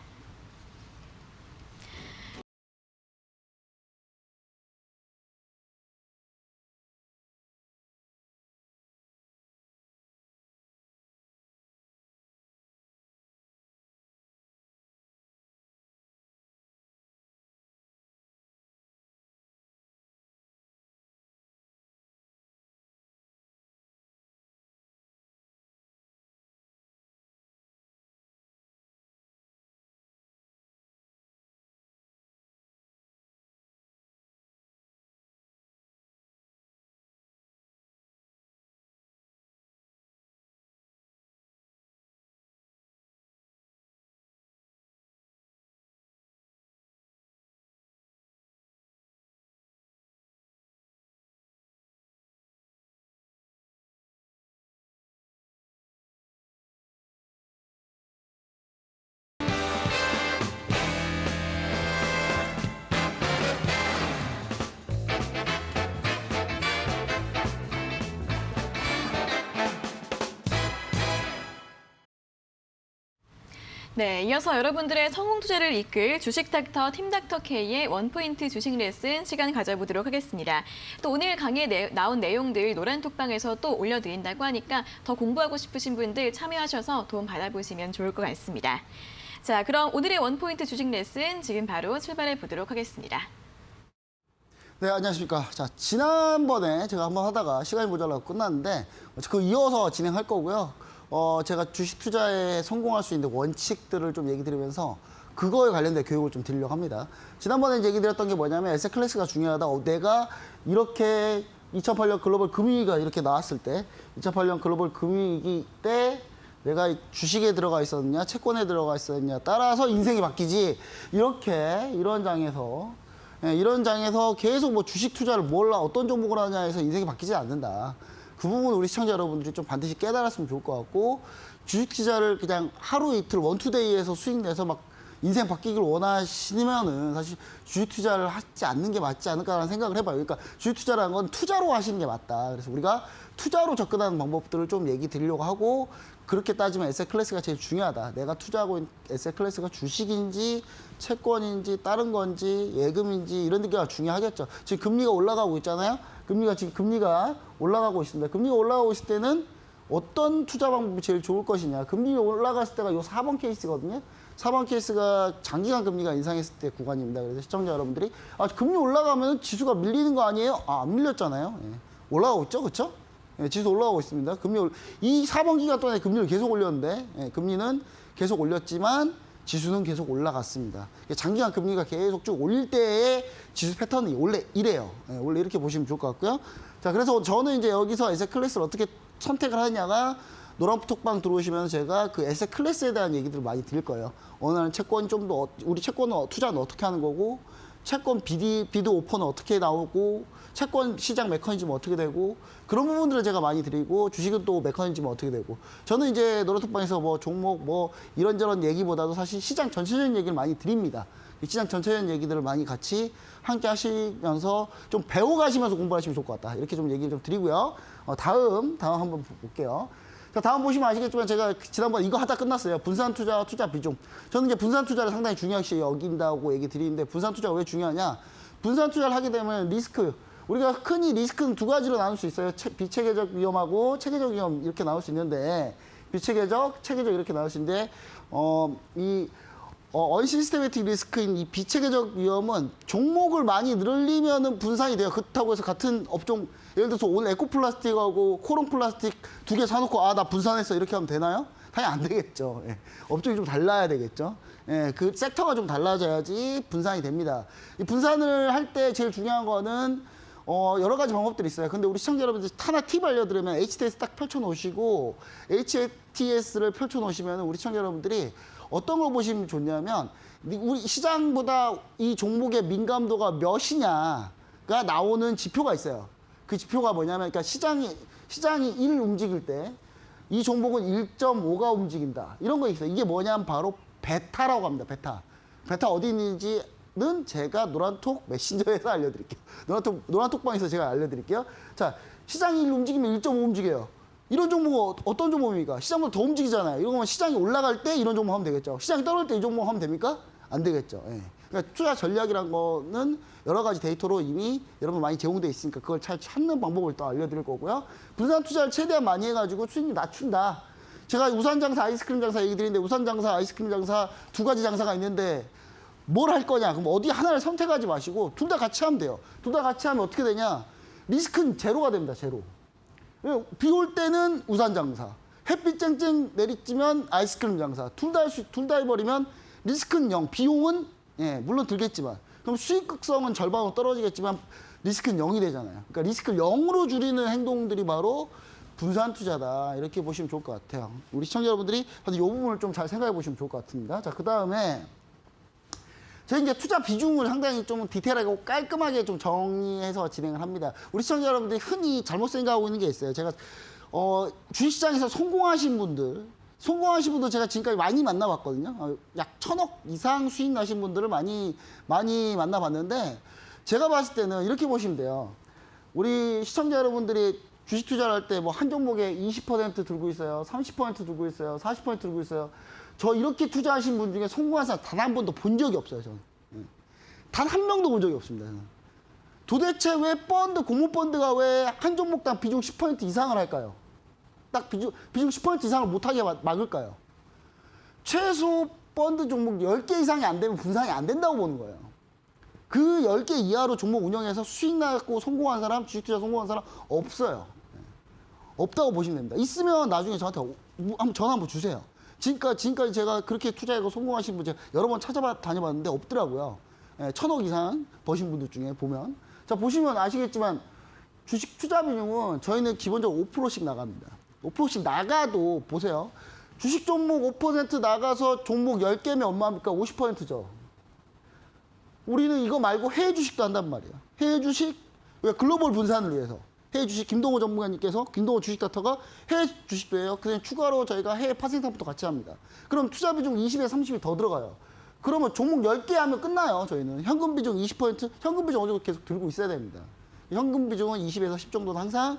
네, 이어서 여러분들의 성공 투자를 이끌 주식닥터 팀닥터 K의 원포인트 주식 레슨 시간 가져보도록 하겠습니다. 또 오늘 강의에 나온 내용들 노란톡방에서 또 올려드린다고 하니까 더 공부하고 싶으신 분들 참여하셔서 도움 받아보시면 좋을 것 같습니다. 자, 그럼 오늘의 원포인트 주식 레슨 지금 바로 출발해 보도록 하겠습니다. 네, 안녕하십니까. 자, 지난번에 제가 한번 하다가 시간이 모자라서 끝났는데 그 이어서 진행할 거고요. 제가 주식 투자에 성공할 수 있는 원칙들을 좀 얘기 드리면서 그거에 관련된 교육을 좀 드리려고 합니다. 지난번에 이제 얘기 드렸던 게 뭐냐면 에셋 클래스가 중요하다. 내가 이렇게 2008년 글로벌 금융위기가 이렇게 나왔을 때 2008년 글로벌 금융위기 때 내가 주식에 들어가 있었느냐 채권에 들어가 있었느냐 따라서 인생이 바뀌지. 이런 장에서 계속 뭐 주식 투자를 어떤 종목을 하냐 해서 인생이 바뀌지 않는다. 그 부분 우리 시청자 여러분들이 좀 반드시 깨달았으면 좋을 것 같고 주식 투자를 그냥 하루 이틀 원투데이에서 수익 내서 막 인생 바뀌길 원하시면은 사실 주식 투자를 하지 않는 게 맞지 않을까라는 생각을 해봐요. 그러니까 주식 투자라는 건 투자로 하시는 게 맞다. 그래서 우리가 투자로 접근하는 방법들을 좀 얘기 드리려고 하고 그렇게 따지면 에셋 클래스가 제일 중요하다. 내가 투자하고 있는 에셋 클래스가 주식인지 채권인지 다른 건지 예금인지 이런 게 중요하겠죠. 지금 금리가 올라가고 있잖아요. 금리가 올라가고 있습니다. 금리가 올라가고 있을 때는 어떤 투자 방법이 제일 좋을 것이냐. 금리가 올라갔을 때가 요 4번 케이스거든요. 4번 케이스가 장기간 금리가 인상했을 때 구간입니다. 그래서 시청자 여러분들이 금리 올라가면 지수가 밀리는 거 아니에요? 안 밀렸잖아요. 예. 올라가고 있죠, 그렇죠? 예, 지수 올라가고 있습니다. 이 4번 기간 동안에 금리를 계속 올렸는데 예, 금리는 계속 올렸지만 지수는 계속 올라갔습니다. 장기간 금리가 계속 쭉 올릴 때의 지수 패턴이 원래 이래요. 예, 원래 이렇게 보시면 좋을 것 같고요. 자, 그래서 저는 이제 여기서 에셋 클래스를 어떻게 선택을 하냐가 노란톡방 들어오시면 제가 그 에셋 클래스에 대한 얘기들을 많이 드릴 거예요. 어느 날은 채권이 우리 채권은 투자는 어떻게 하는 거고 채권 비드 오퍼는 어떻게 나오고 채권 시장 메커니즘은 어떻게 되고 그런 부분들을 제가 많이 드리고 주식은 또 메커니즘은 어떻게 되고 저는 이제 노란톡방에서 뭐 종목 뭐 이런저런 얘기보다도 사실 시장 전체적인 얘기를 많이 드립니다. 이 시장 전체적인 얘기들을 많이 같이 함께 하시면서 좀 배워가시면서 공부하시면 좋을 것 같다. 이렇게 좀 얘기를 좀 드리고요. 다음 한번 볼게요. 자, 다음 보시면 아시겠지만 제가 지난번에 이거 하다 끝났어요. 분산 투자와 투자 비중. 저는 이제 분산 투자를 상당히 중요시 여긴다고 얘기 드리는데 분산 투자가 왜 중요하냐? 분산 투자를 하게 되면 리스크. 우리가 흔히 리스크는 두 가지로 나눌 수 있어요. 비체계적 위험하고 체계적 위험 이렇게 나눌 수 있는데 비체계적, 체계적 이렇게 나눌 수 있는데 언시스테매틱 리스크인 이 비체계적 위험은 종목을 많이 늘리면은 분산이 돼요. 그렇다고 해서 같은 업종, 예를 들어서 오늘 에코플라스틱하고 코롱플라스틱 두 개 사놓고 나 분산했어 이렇게 하면 되나요? 당연히 안 되겠죠. 예. 업종이 좀 달라야 되겠죠. 예, 그 섹터가 좀 달라져야지 분산이 됩니다. 이 분산을 할 때 제일 중요한 거는 여러 가지 방법들이 있어요. 근데 우리 시청자 여러분들 하나 팁 알려드리면 HTS 딱 펼쳐놓으시고 HTS를 펼쳐놓으시면 우리 시청자 여러분들이 어떤 걸 보시면 좋냐면 우리 시장보다 이 종목의 민감도가 몇이냐가 나오는 지표가 있어요. 그 지표가 뭐냐면 그러니까 시장이 1 움직일 때 이 종목은 1.5가 움직인다. 이런 거 있어요. 이게 뭐냐면 바로 베타라고 합니다. 베타 어디 있는지는 제가 노란톡 메신저에서 알려드릴게요. 노란톡방에서 제가 알려드릴게요. 자, 시장이 1 움직이면 1.5 움직여요. 이런 종목은 어떤 종목입니까? 시장보다 더 움직이잖아요. 이러면 시장이 올라갈 때 이런 종목 하면 되겠죠. 시장이 떨어질 때 이 종목 하면 됩니까? 안 되겠죠. 예. 그러니까 투자 전략이란 거는 여러 가지 데이터로 이미 여러분 많이 제공돼 있으니까 그걸 잘 찾는 방법을 또 알려드릴 거고요. 분산 투자를 최대한 많이 해가지고 수익률 낮춘다. 제가 우산 장사, 아이스크림 장사 얘기 드리는데 우산 장사, 아이스크림 장사 두 가지 장사가 있는데 뭘 할 거냐? 그럼 어디 하나를 선택하지 마시고 둘 다 같이 하면 돼요. 둘 다 같이 하면 어떻게 되냐? 리스크는 제로가 됩니다. 제로. 비 올 때는 우산 장사, 햇빛 쨍쨍 내리쬐면 아이스크림 장사. 둘 다 해버리면 리스크는 0, 비용은 물론 들겠지만 그럼 수익극성은 절반으로 떨어지겠지만 리스크는 0이 되잖아요. 그러니까 리스크를 0으로 줄이는 행동들이 바로 분산 투자다. 이렇게 보시면 좋을 것 같아요. 우리 시청자 여러분들이 이 부분을 좀 잘 생각해 보시면 좋을 것 같습니다. 자, 그 다음에 저희 이제 투자 비중을 상당히 좀 디테일하고 깔끔하게 좀 정리해서 진행을 합니다. 우리 시청자 여러분들이 흔히 잘못 생각하고 있는 게 있어요. 제가 주식시장에서 성공하신 분들 제가 지금까지 많이 만나봤거든요. 약 1,000억 이상 수익 나신 분들을 많이 만나봤는데 제가 봤을 때는 이렇게 보시면 돼요. 우리 시청자 여러분들이 주식 투자를 할 때 뭐 한 종목에 20% 들고 있어요. 30% 들고 있어요. 40% 들고 있어요. 저 이렇게 투자하신 분 중에 성공한 사람 단 한 번도 본 적이 없어요. 저는. 단 한 명도 본 적이 없습니다. 저는. 도대체 왜 고무펀드가 왜 한 종목당 비중 10% 이상을 할까요? 딱 비중 10% 이상을 못하게 막을까요? 최소 펀드 종목 10개 이상이 안 되면 분산이 안 된다고 보는 거예요. 그 10개 이하로 종목 운영해서 수익 나고 성공한 사람, 주식 투자 성공한 사람 없어요. 없다고 보시면 됩니다. 있으면 나중에 저한테 한번 전화 한번 주세요. 지금까지 제가 그렇게 투자하고 성공하신 분 제가 여러 번 다녀봤는데 없더라고요. 1,000억 이상 버신 분들 중에 보면. 자, 보시면 아시겠지만 주식 투자 비중은 저희는 기본적으로 5%씩 나갑니다. 5%씩 나가도 보세요. 주식 종목 5% 나가서 종목 10개면 얼마입니까? 50%죠. 우리는 이거 말고 해외 주식도 한단 말이에요. 해외 주식, 왜 글로벌 분산을 위해서. 해외 주식 김동호 전문가님께서 김동호 주식다터가 해외 주식도 해요. 그냥 추가로 저희가 해외 파생상품도 같이 합니다. 그럼 투자 비중 20에 30이 더 들어가요. 그러면 종목 10개 하면 끝나요. 저희는 현금 비중 20%, 현금 비중 어느 정도 계속 들고 있어야 됩니다. 현금 비중은 20에서 10 정도는 항상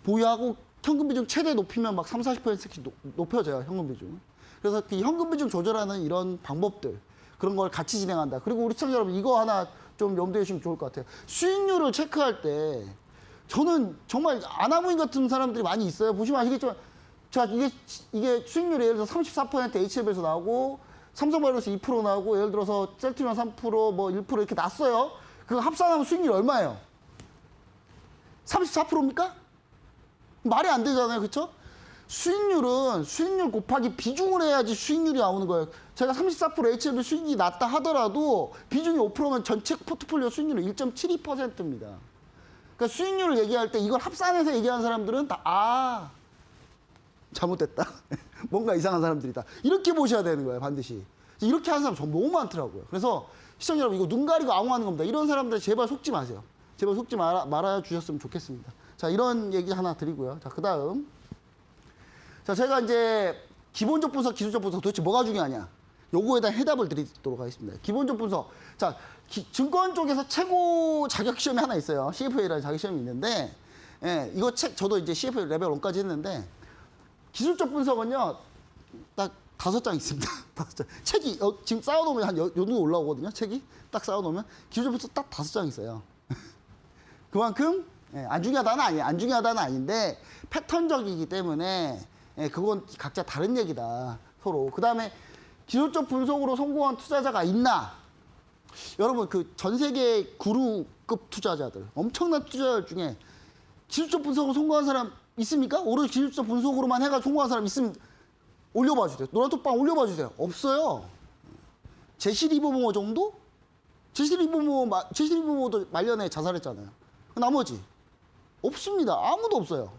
보유하고 현금 비중 최대 높이면 막 3, 40%씩 높여져요. 현금 비중. 그래서 그 현금 비중 조절하는 이런 방법들 그런 걸 같이 진행한다. 그리고 우리 시청자 여러분 이거 하나 좀 염두에 주시면 좋을 것 같아요. 수익률을 체크할 때 저는 정말 아나무인 같은 사람들이 많이 있어요. 보시면 아시겠지만 자 이게 수익률이 예를 들어서 34% HL에서 나오고 삼성바이오로스 2% 나오고 예를 들어서 셀트리온 3% 뭐 1% 이렇게 났어요. 그거 합산하면 수익률이 얼마예요? 34%입니까? 말이 안 되잖아요. 그렇죠? 수익률은 수익률 곱하기 비중을 해야지 수익률이 나오는 거예요. 제가 34% HLB 수익이 낮다 하더라도 비중이 5%면 전체 포트폴리오 수익률은 1.72%입니다. 그러니까 수익률을 얘기할 때 이걸 합산해서 얘기하는 사람들은 다 잘못됐다. 뭔가 이상한 사람들이다. 이렇게 보셔야 되는 거예요. 반드시. 이렇게 하는 사람 너무 많더라고요. 그래서 시청자 여러분, 이거 눈 가리고 앙호하는 겁니다. 이런 사람들 제발 속지 마세요. 제발 속지 말아 주셨으면 좋겠습니다. 자, 이런 얘기 하나 드리고요. 자, 그 다음. 자, 제가 이제 기본적 분석, 기술적 분석 도대체 뭐가 중요하냐? 요거에 대한 해답을 드리도록 하겠습니다. 기본적 분석. 자, 증권 쪽에서 최고 자격 시험이 하나 있어요. CFA라는 자격 시험이 있는데, 예, 이거 저도 이제 CFA 레벨 1까지 했는데, 기술적 분석은요, 딱 5장 있습니다. 5장. 책이, 지금 쌓아놓으면 한 요 정도 올라오거든요. 책이. 딱 쌓아놓으면. 기술적 분석 딱 5장 있어요. 그만큼, 예, 안 중요하다는 아니에요. 안 중요하다는 아닌데, 패턴적이기 때문에, 예, 그건 각자 다른 얘기다. 서로. 그 다음에, 기술적 분석으로 성공한 투자자가 있나? 여러분, 그 전 세계 구루급 투자자들, 엄청난 투자자들 중에 기술적 분석으로 성공한 사람 있습니까? 오로지 기술적 분석으로만 해가지고 성공한 사람 있으면 올려봐 주세요. 노란톡방 올려봐 주세요. 없어요. 제시 리버모 정도? 제시 리버모도 말년에 자살했잖아요. 나머지 없습니다. 아무도 없어요.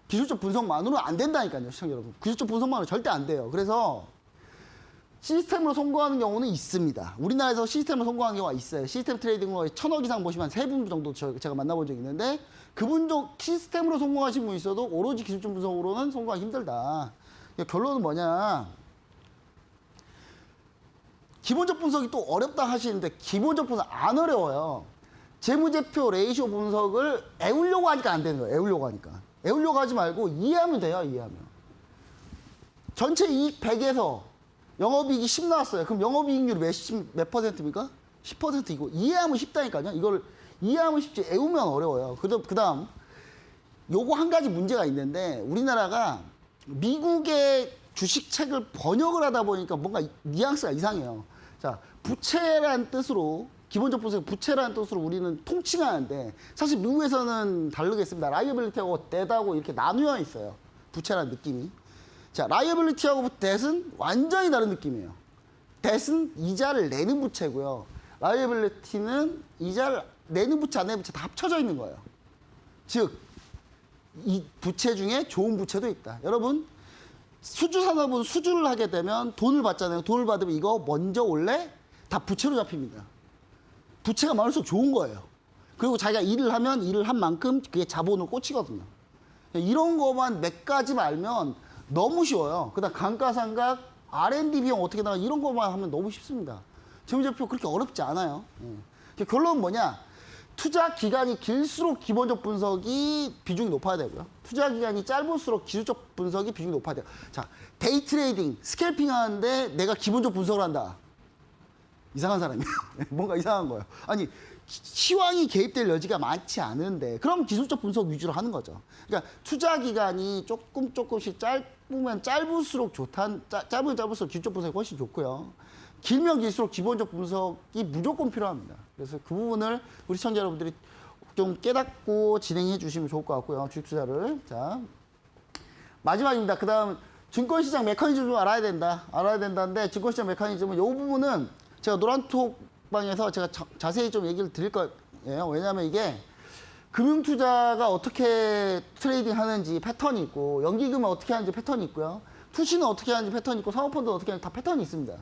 기술적 분석만으로는 안 된다니까요, 시청자 여러분. 기술적 분석만으로 절대 안 돼요. 그래서 시스템으로 성공하는 경우는 있습니다. 우리나라에서 시스템으로 성공하는 경우가 있어요. 시스템 트레이딩으로 1000억 이상 보시면 3분 정도 제가 만나본 적이 있는데, 그분 중 시스템으로 성공하신 분 있어도 오로지 기술적 분석으로는 성공하기 힘들다. 결론은 뭐냐. 기본적 분석이 또 어렵다 하시는데, 기본적 분석 안 어려워요. 재무제표 레이쇼 분석을 애우려고 하니까 안 되는 거예요. 애우려고 하지 말고 이해하면 돼요. 이해하면. 전체 이익 100에서 영업이익이 10 나왔어요. 그럼 영업이익률이 몇 퍼센트입니까? 10%이고 이해하면 쉽다니까요. 이걸 이해하면 쉽지 애우면 어려워요. 그 다음 요거 한 가지 문제가 있는데, 우리나라가 미국의 주식책을 번역을 하다 보니까 뭔가 뉘앙스가 이상해요. 자, 부채란 뜻으로, 기본적 분석 부채라는 뜻으로 우리는 통칭하는데, 사실 미국에서는 다르겠습니다. 라이어빌리티하고 뎃하고 이렇게 나누어 있어요. 부채라는 느낌이. 자, 라이어빌리티하고 뎃은 완전히 다른 느낌이에요. 뎃은 이자를 내는 부채고요. 라이어빌리티는 이자를 내는 부채, 안 내는 부채 다 합쳐져 있는 거예요. 즉, 이 부채 중에 좋은 부채도 있다. 여러분, 수주산업은 수주를 하게 되면 돈을 받잖아요. 돈을 받으면 이거 먼저 원래 다 부채로 잡힙니다. 부채가 많을수록 좋은 거예요. 그리고 자기가 일을 하면 일을 한 만큼 그게 자본으로 꽂히거든요. 이런 것만 몇 가지만 알면 너무 쉬워요. 그다음 감가상각, R&D 비용 어떻게 나가, 이런 것만 하면 너무 쉽습니다. 재무제표 그렇게 어렵지 않아요. 결론은 뭐냐? 투자 기간이 길수록 기본적 분석이 비중이 높아야 되고요. 투자 기간이 짧을수록 기술적 분석이 비중이 높아야 돼요. 자, 데이 트레이딩, 스캘핑 하는데 내가 기본적 분석을 한다. 이상한 사람이에요. 뭔가 이상한 거예요. 아니, 시황이 개입될 여지가 많지 않은데, 그럼 기술적 분석 위주로 하는 거죠. 그러니까 투자 기간이 조금씩 짧으면 짧을수록 짧으면 짧을수록 기술적 분석이 훨씬 좋고요. 길면 길수록 기본적 분석이 무조건 필요합니다. 그래서 그 부분을 우리 시청자 여러분들이 좀 깨닫고 진행해 주시면 좋을 것 같고요. 주식 투자를. 자, 마지막입니다. 그 다음 증권시장 메커니즘을 좀 알아야 된다는데, 증권시장 메커니즘은 이 부분은 제가 노란톡방에서 제가 자세히 좀 얘기를 드릴 거예요. 왜냐하면 이게 금융투자가 어떻게 트레이딩 하는지 패턴이 있고, 연기금은 어떻게 하는지 패턴이 있고요. 투시는 어떻게 하는지 패턴이 있고, 사모펀드는 어떻게 하는지 다 패턴이 있습니다.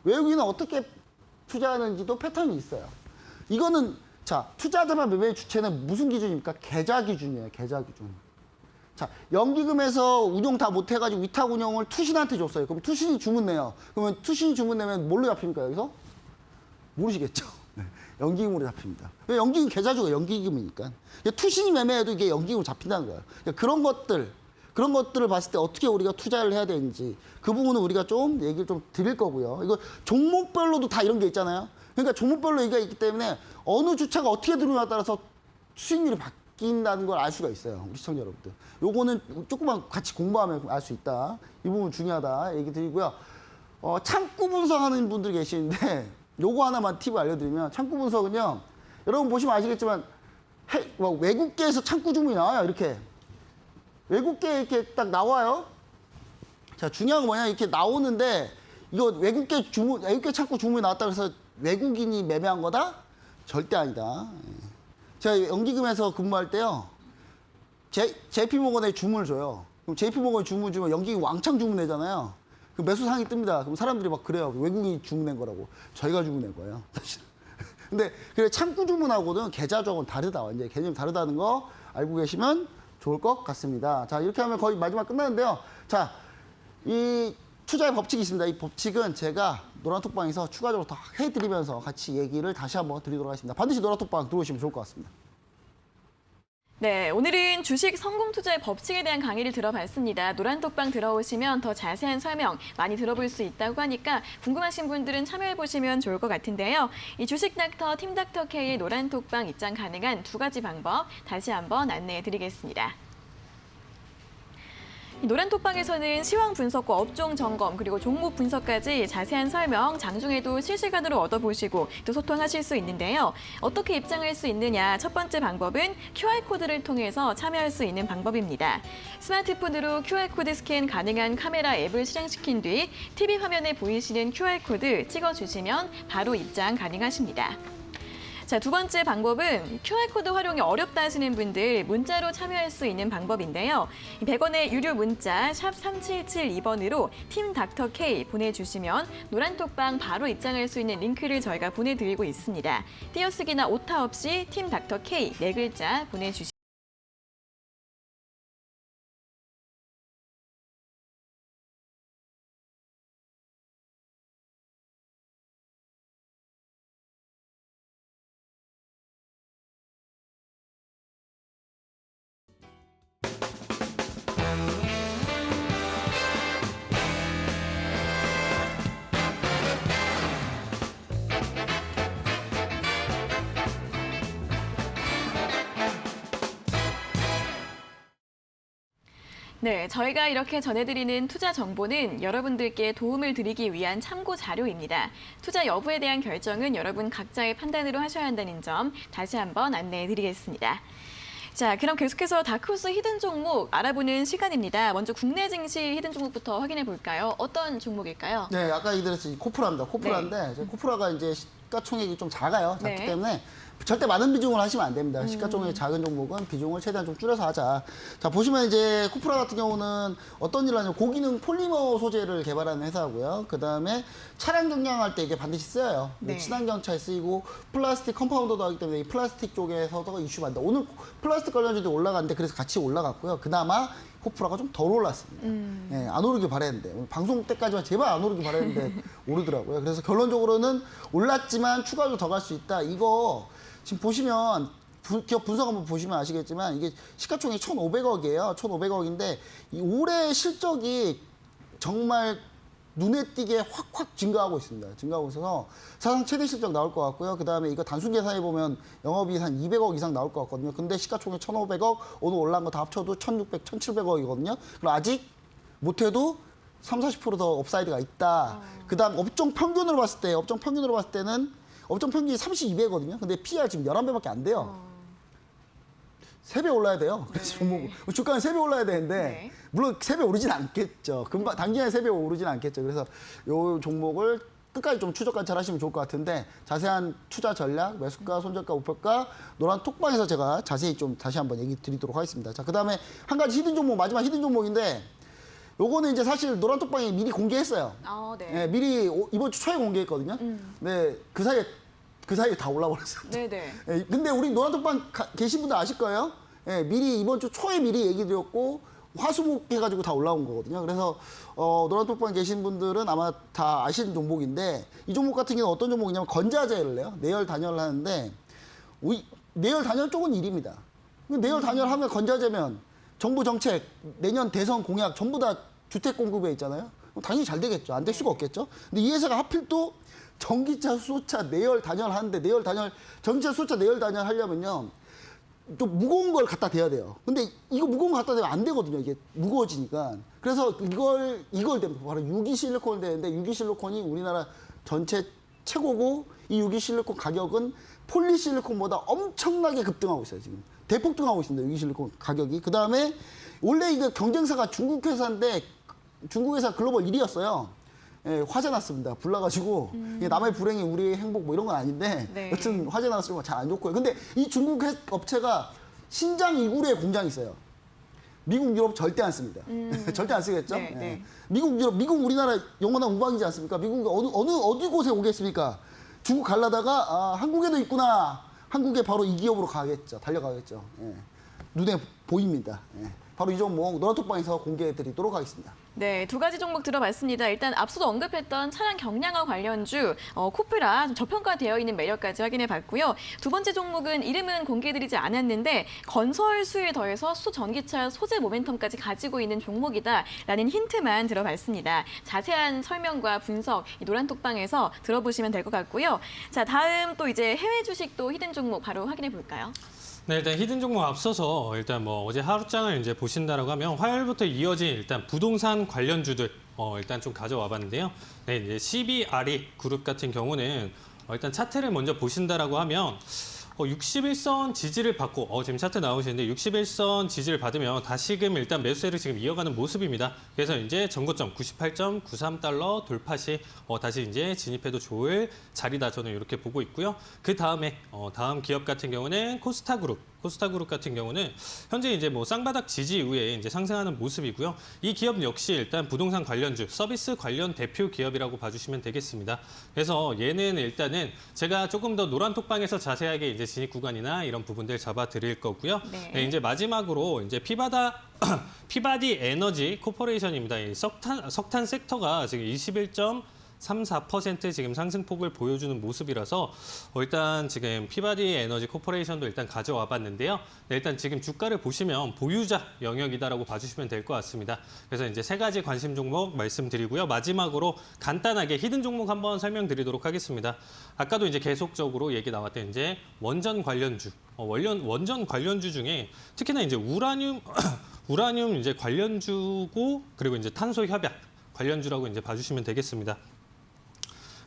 외국인은 어떻게 투자하는지도 패턴이 있어요. 이거는, 자, 투자자만 매매 주체는 무슨 기준입니까? 계좌 기준이에요. 계좌 기준. 자, 연기금에서 운용 다 못해가지고 위탁 운용을 투신한테 줬어요. 그럼 투신이 주문 내요. 그러면 투신이 주문 내면 뭘로 잡힙니까, 여기서? 모르시겠죠? 연기금으로 잡힙니다. 왜? 연기금 계좌주가 연기금이니까. 투신이 매매해도 이게 연기금으로 잡힌다는 거예요. 그런 것들을 봤을 때 어떻게 우리가 투자를 해야 되는지, 그 부분은 우리가 좀 얘기를 좀 드릴 거고요. 이거 종목별로도 다 이런 게 있잖아요. 그러니까 종목별로 얘기가 있기 때문에 어느 주차가 어떻게 들어오냐에 따라서 수익률이 바뀐다는 걸 알 수가 있어요. 우리 시청자 여러분들. 요거는 조금만 같이 공부하면 알 수 있다. 이 부분 중요하다 얘기 드리고요. 창구 분석하는 분들 계시는데, 요거 하나만 팁을 알려드리면, 창구 분석은요, 여러분 보시면 아시겠지만 외국계에서 창구 주문이 나와요. 이렇게 외국계 이렇게 딱 나와요. 자, 중요한 건 뭐냐, 이렇게 나오는데, 이거 외국계 창구 주문이 나왔다 그래서 외국인이 매매한 거다? 절대 아니다. 제가 연기금에서 근무할 때요, JP모건에 주문을 줘요. 그럼 JP모건에 주문 주면 연기금 왕창 주문 내잖아요. 그 매수상이 뜹니다. 그럼 사람들이 막 그래요. 외국인이 주문한 거라고. 저희가 주문한 거예요. 사실. 근데 그래 창구 주문하고는 계좌적으로는 다르다. 완전히 개념이 다르다는 거 알고 계시면 좋을 것 같습니다. 자, 이렇게 하면 거의 마지막 끝나는데요. 자, 이 투자의 법칙이 있습니다. 이 법칙은 제가 노란톡방에서 추가적으로 더 해드리면서 같이 얘기를 다시 한번 드리도록 하겠습니다. 반드시 노란톡방 들어오시면 좋을 것 같습니다. 네, 오늘은 주식 성공 투자의 법칙에 대한 강의를 들어봤습니다. 노란톡방 들어오시면 더 자세한 설명 많이 들어볼 수 있다고 하니까 궁금하신 분들은 참여해보시면 좋을 것 같은데요. 이 주식닥터 팀닥터 K의 노란톡방 입장 가능한 2가지 방법 다시 한번 안내해드리겠습니다. 이 노란톡방에서는 시황 분석과 업종 점검 그리고 종목 분석까지 자세한 설명 장중에도 실시간으로 얻어보시고 또 소통하실 수 있는데요. 어떻게 입장할 수 있느냐? 첫 번째 방법은 QR코드를 통해서 참여할 수 있는 방법입니다. 스마트폰으로 QR코드 스캔 가능한 카메라 앱을 실행시킨 뒤 TV 화면에 보이시는 QR코드 찍어주시면 바로 입장 가능하십니다. 자, 두 번째 방법은 QR코드 활용이 어렵다 하시는 분들 문자로 참여할 수 있는 방법인데요. 100원의 유료 문자 샵 3772번으로 팀 닥터 K 보내주시면 노란톡방 바로 입장할 수 있는 링크를 저희가 보내드리고 있습니다. 띄어쓰기나 오타 없이 팀 닥터 K 4글자 보내주시면 네, 저희가 이렇게 전해드리는 투자 정보는 여러분들께 도움을 드리기 위한 참고 자료입니다. 투자 여부에 대한 결정은 여러분 각자의 판단으로 하셔야 한다는 점 다시 한번 안내해드리겠습니다. 자, 그럼 계속해서 다크호스 히든 종목 알아보는 시간입니다. 먼저 국내 증시 히든 종목부터 확인해 볼까요? 어떤 종목일까요? 네, 아까 얘기드렸듯이 코프라입니다. 코프라인데 코프라가 이제 시가총액이 좀 작아요. 작기 네. 때문에 절대 많은 비중을 하시면 안 됩니다. 시가총액이 작은 종목은 비중을 최대한 좀 줄여서 하자. 자, 보시면 이제 코프라 같은 경우는 어떤 일을 하냐면 고기능 폴리머 소재를 개발하는 회사고요. 그 다음에 차량 경량할 때 이게 반드시 쓰여요. 네. 친환경차에 쓰이고 플라스틱 컴파운더도 하기 때문에 이 플라스틱 쪽에서도 이슈가 많다. 오늘 플라스틱 관련주도 올라갔는데 그래서 같이 올라갔고요. 그나마 코프라가 좀 덜 올랐습니다. 예, 안 오르길 바랬는데 오늘 방송 때까지만 제발 안 오르길 바랬는데 오르더라고요. 그래서 결론적으로는 올랐지만 추가로 더 갈 수 있다. 이거 지금 보시면 기업 분석 한번 보시면 아시겠지만 이게 시가총액이 1,500억이에요. 1,500억인데 이 올해 실적이 정말 눈에 띄게 확확 증가하고 있습니다. 증가하고 있어서 사상 최대 실적 나올 것 같고요. 그다음에 이거 단순 계산해 보면 영업이 한 200억 이상 나올 것 같거든요. 근데 시가총액 1,500억, 오늘 올라간 거 다 합쳐도 1,600, 1,700억이거든요. 그럼 아직 못해도 30-40% 더 업사이드가 있다. 그다음 업종 평균으로 봤을 때는 업종 평균이 32배거든요. 근데 PER 지금 11배밖에 안 돼요. 3배 올라야 돼요. 그래서 종목 주가는 3배 올라야 되는데 네. 물론 3배 오르진 않겠죠. 금방 당장에 3배 오르진 않겠죠. 그래서 이 종목을 끝까지 좀 추적 관찰하시면 좋을 것 같은데 자세한 투자 전략, 매수가, 손절가, 목표가 노란 톡방에서 제가 자세히 좀 다시 한번 얘기 드리도록 하겠습니다. 자, 그다음에 한 가지 히든 종목, 마지막 히든 종목인데 요거는 이제 사실 노란 톡방에 미리 공개했어요. 네. 예, 미리 이번 주 초에 공개했거든요. 네, 그 사이에 다 올라버렸어요. 네네. 예, 근데 우리 노란톡방 계신 분들 아실 거예요. 예, 미리 이번 주 초에 미리 얘기 드렸고 화수목 해가지고 다 올라온 거거든요. 그래서 노란톡방 계신 분들은 아마 다 아시는 종목인데 이 종목 같은 경우는 어떤 종목이냐면 건자재를 내요. 내열 단열을 하는데 내열 단열 쪽은 일입니다. 내열 단열하면 건자재면 정부 정책, 내년 대선 공약 전부 다 주택 공급에 있잖아요. 당연히 잘 되겠죠. 안 될 수가 없겠죠. 근데 이 회사가 하필 또 전기차, 수소차 내열 단열 하는데 전기차, 수소차 내열 단열 하려면요. 좀 무거운 걸 갖다 대야 돼요. 근데 이거 무거운 거 갖다 대면 안 되거든요. 이게 무거워지니까. 그래서 이걸 대면 바로 유기실리콘을 대는데 유기실리콘이 우리나라 전체 최고고 이 유기실리콘 가격은 폴리실리콘보다 엄청나게 급등하고 있어요. 지금 대폭등하고 있습니다. 유기실리콘 가격이. 그 다음에 원래 이거 경쟁사가 중국 회사인데 중국 회사 글로벌 1위였어요. 예, 화재 났습니다. 불 나가지고 이게 남의 불행이 우리의 행복 뭐 이런 건 아닌데 네. 여튼 화재 났으면 잘 안 좋고요. 근데 이 중국 업체가 신장 이구리에 공장이 있어요. 미국, 유럽 절대 안 씁니다. 절대 안 쓰겠죠? 네, 네. 예. 미국, 유럽, 미국 우리나라 영원한 우방이지 않습니까? 미국이 어디 곳에 오겠습니까? 중국 갈라다가 한국에도 있구나. 한국에 바로 이 기업으로 가겠죠. 달려가겠죠. 예. 눈에 보입니다. 예. 바로 이 종목 노란톡방에서 공개해드리도록 하겠습니다. 네, 두 가지 종목 들어봤습니다. 일단 앞서도 언급했던 차량 경량화 관련주 코프라 좀 저평가되어 있는 매력까지 확인해봤고요. 두 번째 종목은 이름은 공개드리지 않았는데 건설 수에 더해서 수전기차 소재 모멘텀까지 가지고 있는 종목이다라는 힌트만 들어봤습니다. 자세한 설명과 분석 이 노란톡방에서 들어보시면 될 것 같고요. 자, 다음 또 이제 해외 주식도 히든 종목 바로 확인해 볼까요? 네, 일단 히든 종목 앞서서 일단 뭐 어제 하루장을 이제 보신다라고 하면 화요일부터 이어진 일단 부동산 관련주들 일단 좀 가져와 봤는데요. 네, 이제 CBRE 그룹 같은 경우는 일단 차트를 먼저 보신다라고 하면 61선 지지를 받고 지금 차트 나오시는데 61선 지지를 받으면 다시금 일단 매수세를 지금 이어가는 모습입니다. 그래서 이제 전고점 98.93달러 돌파 시 다시 이제 진입해도 좋을 자리다 저는 이렇게 보고 있고요. 그 다음에 다음 기업 같은 경우는 코스타그룹 같은 경우는 현재 이제 뭐 쌍바닥 지지 이후에 이제 상승하는 모습이고요. 이 기업 역시 일단 부동산 관련주, 서비스 관련 대표 기업이라고 봐주시면 되겠습니다. 그래서 얘는 일단은 제가 조금 더 노란톡방에서 자세하게 이제 진입 구간이나 이런 부분들 잡아드릴 거고요. 네. 네, 이제 마지막으로 이제 피바디 에너지 코퍼레이션입니다. 이 석탄 섹터가 지금 34% 지금 상승폭을 보여주는 모습이라서 일단 지금 피바디 에너지 코퍼레이션도 일단 가져와 봤는데요. 네, 일단 지금 주가를 보시면 보유자 영역이다라고 봐주시면 될 것 같습니다. 그래서 이제 세 가지 관심 종목 말씀드리고요. 마지막으로 간단하게 히든 종목 한번 설명드리도록 하겠습니다. 아까도 이제 계속적으로 얘기 나왔던 이제 원전 관련주, 원전 관련주 중에 특히나 이제 우라늄 이제 관련주고 그리고 이제 탄소 협약 관련주라고 이제 봐주시면 되겠습니다.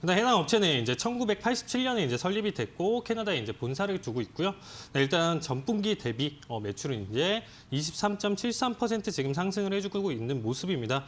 일단 해당 업체는 이제 1987년에 이제 설립이 됐고 캐나다에 이제 본사를 두고 있고요. 네, 일단 전분기 대비 매출은 이제 23.73% 지금 상승을 해주고 있는 모습입니다.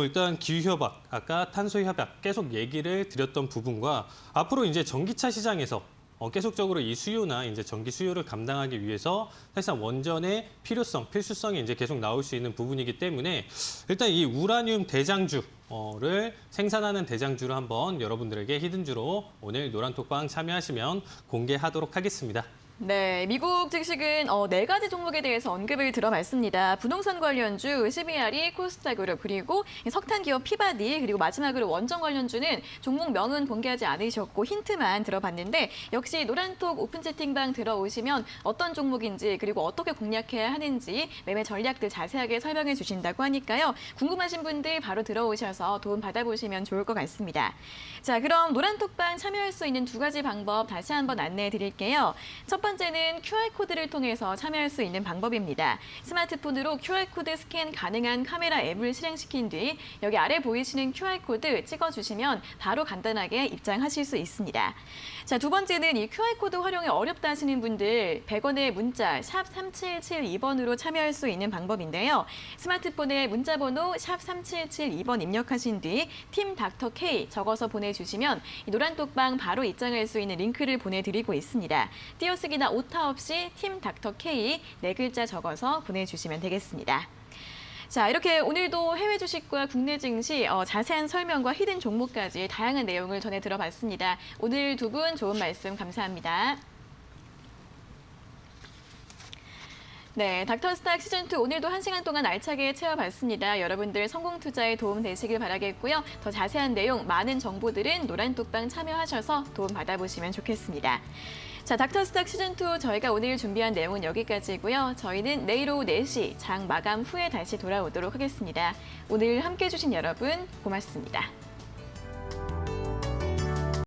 일단 기후협약, 아까 탄소협약 계속 얘기를 드렸던 부분과 앞으로 이제 전기차 시장에서 계속적으로 이 수요나 이제 전기 수요를 감당하기 위해서 사실상 원전의 필요성, 필수성이 이제 계속 나올 수 있는 부분이기 때문에 일단 이 우라늄 대장주를 생산하는 대장주를 한번 여러분들에게 히든주로 오늘 노란톡방 참여하시면 공개하도록 하겠습니다. 네, 미국 증시는 네 가지 종목에 대해서 언급을 들어봤습니다. 부동산 관련주, CBRE, 코스타그룹, 그리고 석탄 기업 피바디, 그리고 마지막으로 원전 관련주는 종목명은 공개하지 않으셨고 힌트만 들어봤는데 역시 노란톡 오픈 채팅방 들어오시면 어떤 종목인지 그리고 어떻게 공략해야 하는지 매매 전략들 자세하게 설명해 주신다고 하니까요. 궁금하신 분들 바로 들어오셔서 도움 받아보시면 좋을 것 같습니다. 자, 그럼 노란톡방 참여할 수 있는 두 가지 방법 다시 한번 안내해 드릴게요. 첫 번째는 QR코드를 통해서 참여할 수 있는 방법입니다. 스마트폰으로 QR코드 스캔 가능한 카메라 앱을 실행시킨 뒤 여기 아래 보이시는 QR코드 찍어주시면 바로 간단하게 입장하실 수 있습니다. 자, 두 번째는 이 QR코드 활용이 어렵다 하시는 분들 100원의 문자 샵 3772번으로 참여할 수 있는 방법인데요. 스마트폰에 문자번호 샵 3772번 입력하신 뒤 팀 닥터 K 적어서 보내주시면 이 노란톡방 바로 입장할 수 있는 링크를 보내드리고 있습니다. 띄어쓰기나 오타 없이 팀 닥터 K 네 글자 적어서 보내주시면 되겠습니다. 자, 이렇게 오늘도 해외 주식과 국내 증시 자세한 설명과 히든 종목까지 다양한 내용을 전해 들어봤습니다. 오늘 두 분 좋은 말씀 감사합니다. 네, 닥터스탁 시즌2 오늘도 1시간 동안 알차게 채워봤습니다. 여러분들 성공 투자에 도움 되시길 바라겠고요. 더 자세한 내용, 많은 정보들은 노란톡방 참여하셔서 도움 받아보시면 좋겠습니다. 자, 닥터스탁 시즌2 저희가 오늘 준비한 내용은 여기까지고요. 저희는 내일 오후 4시 장 마감 후에 다시 돌아오도록 하겠습니다. 오늘 함께해 주신 여러분 고맙습니다.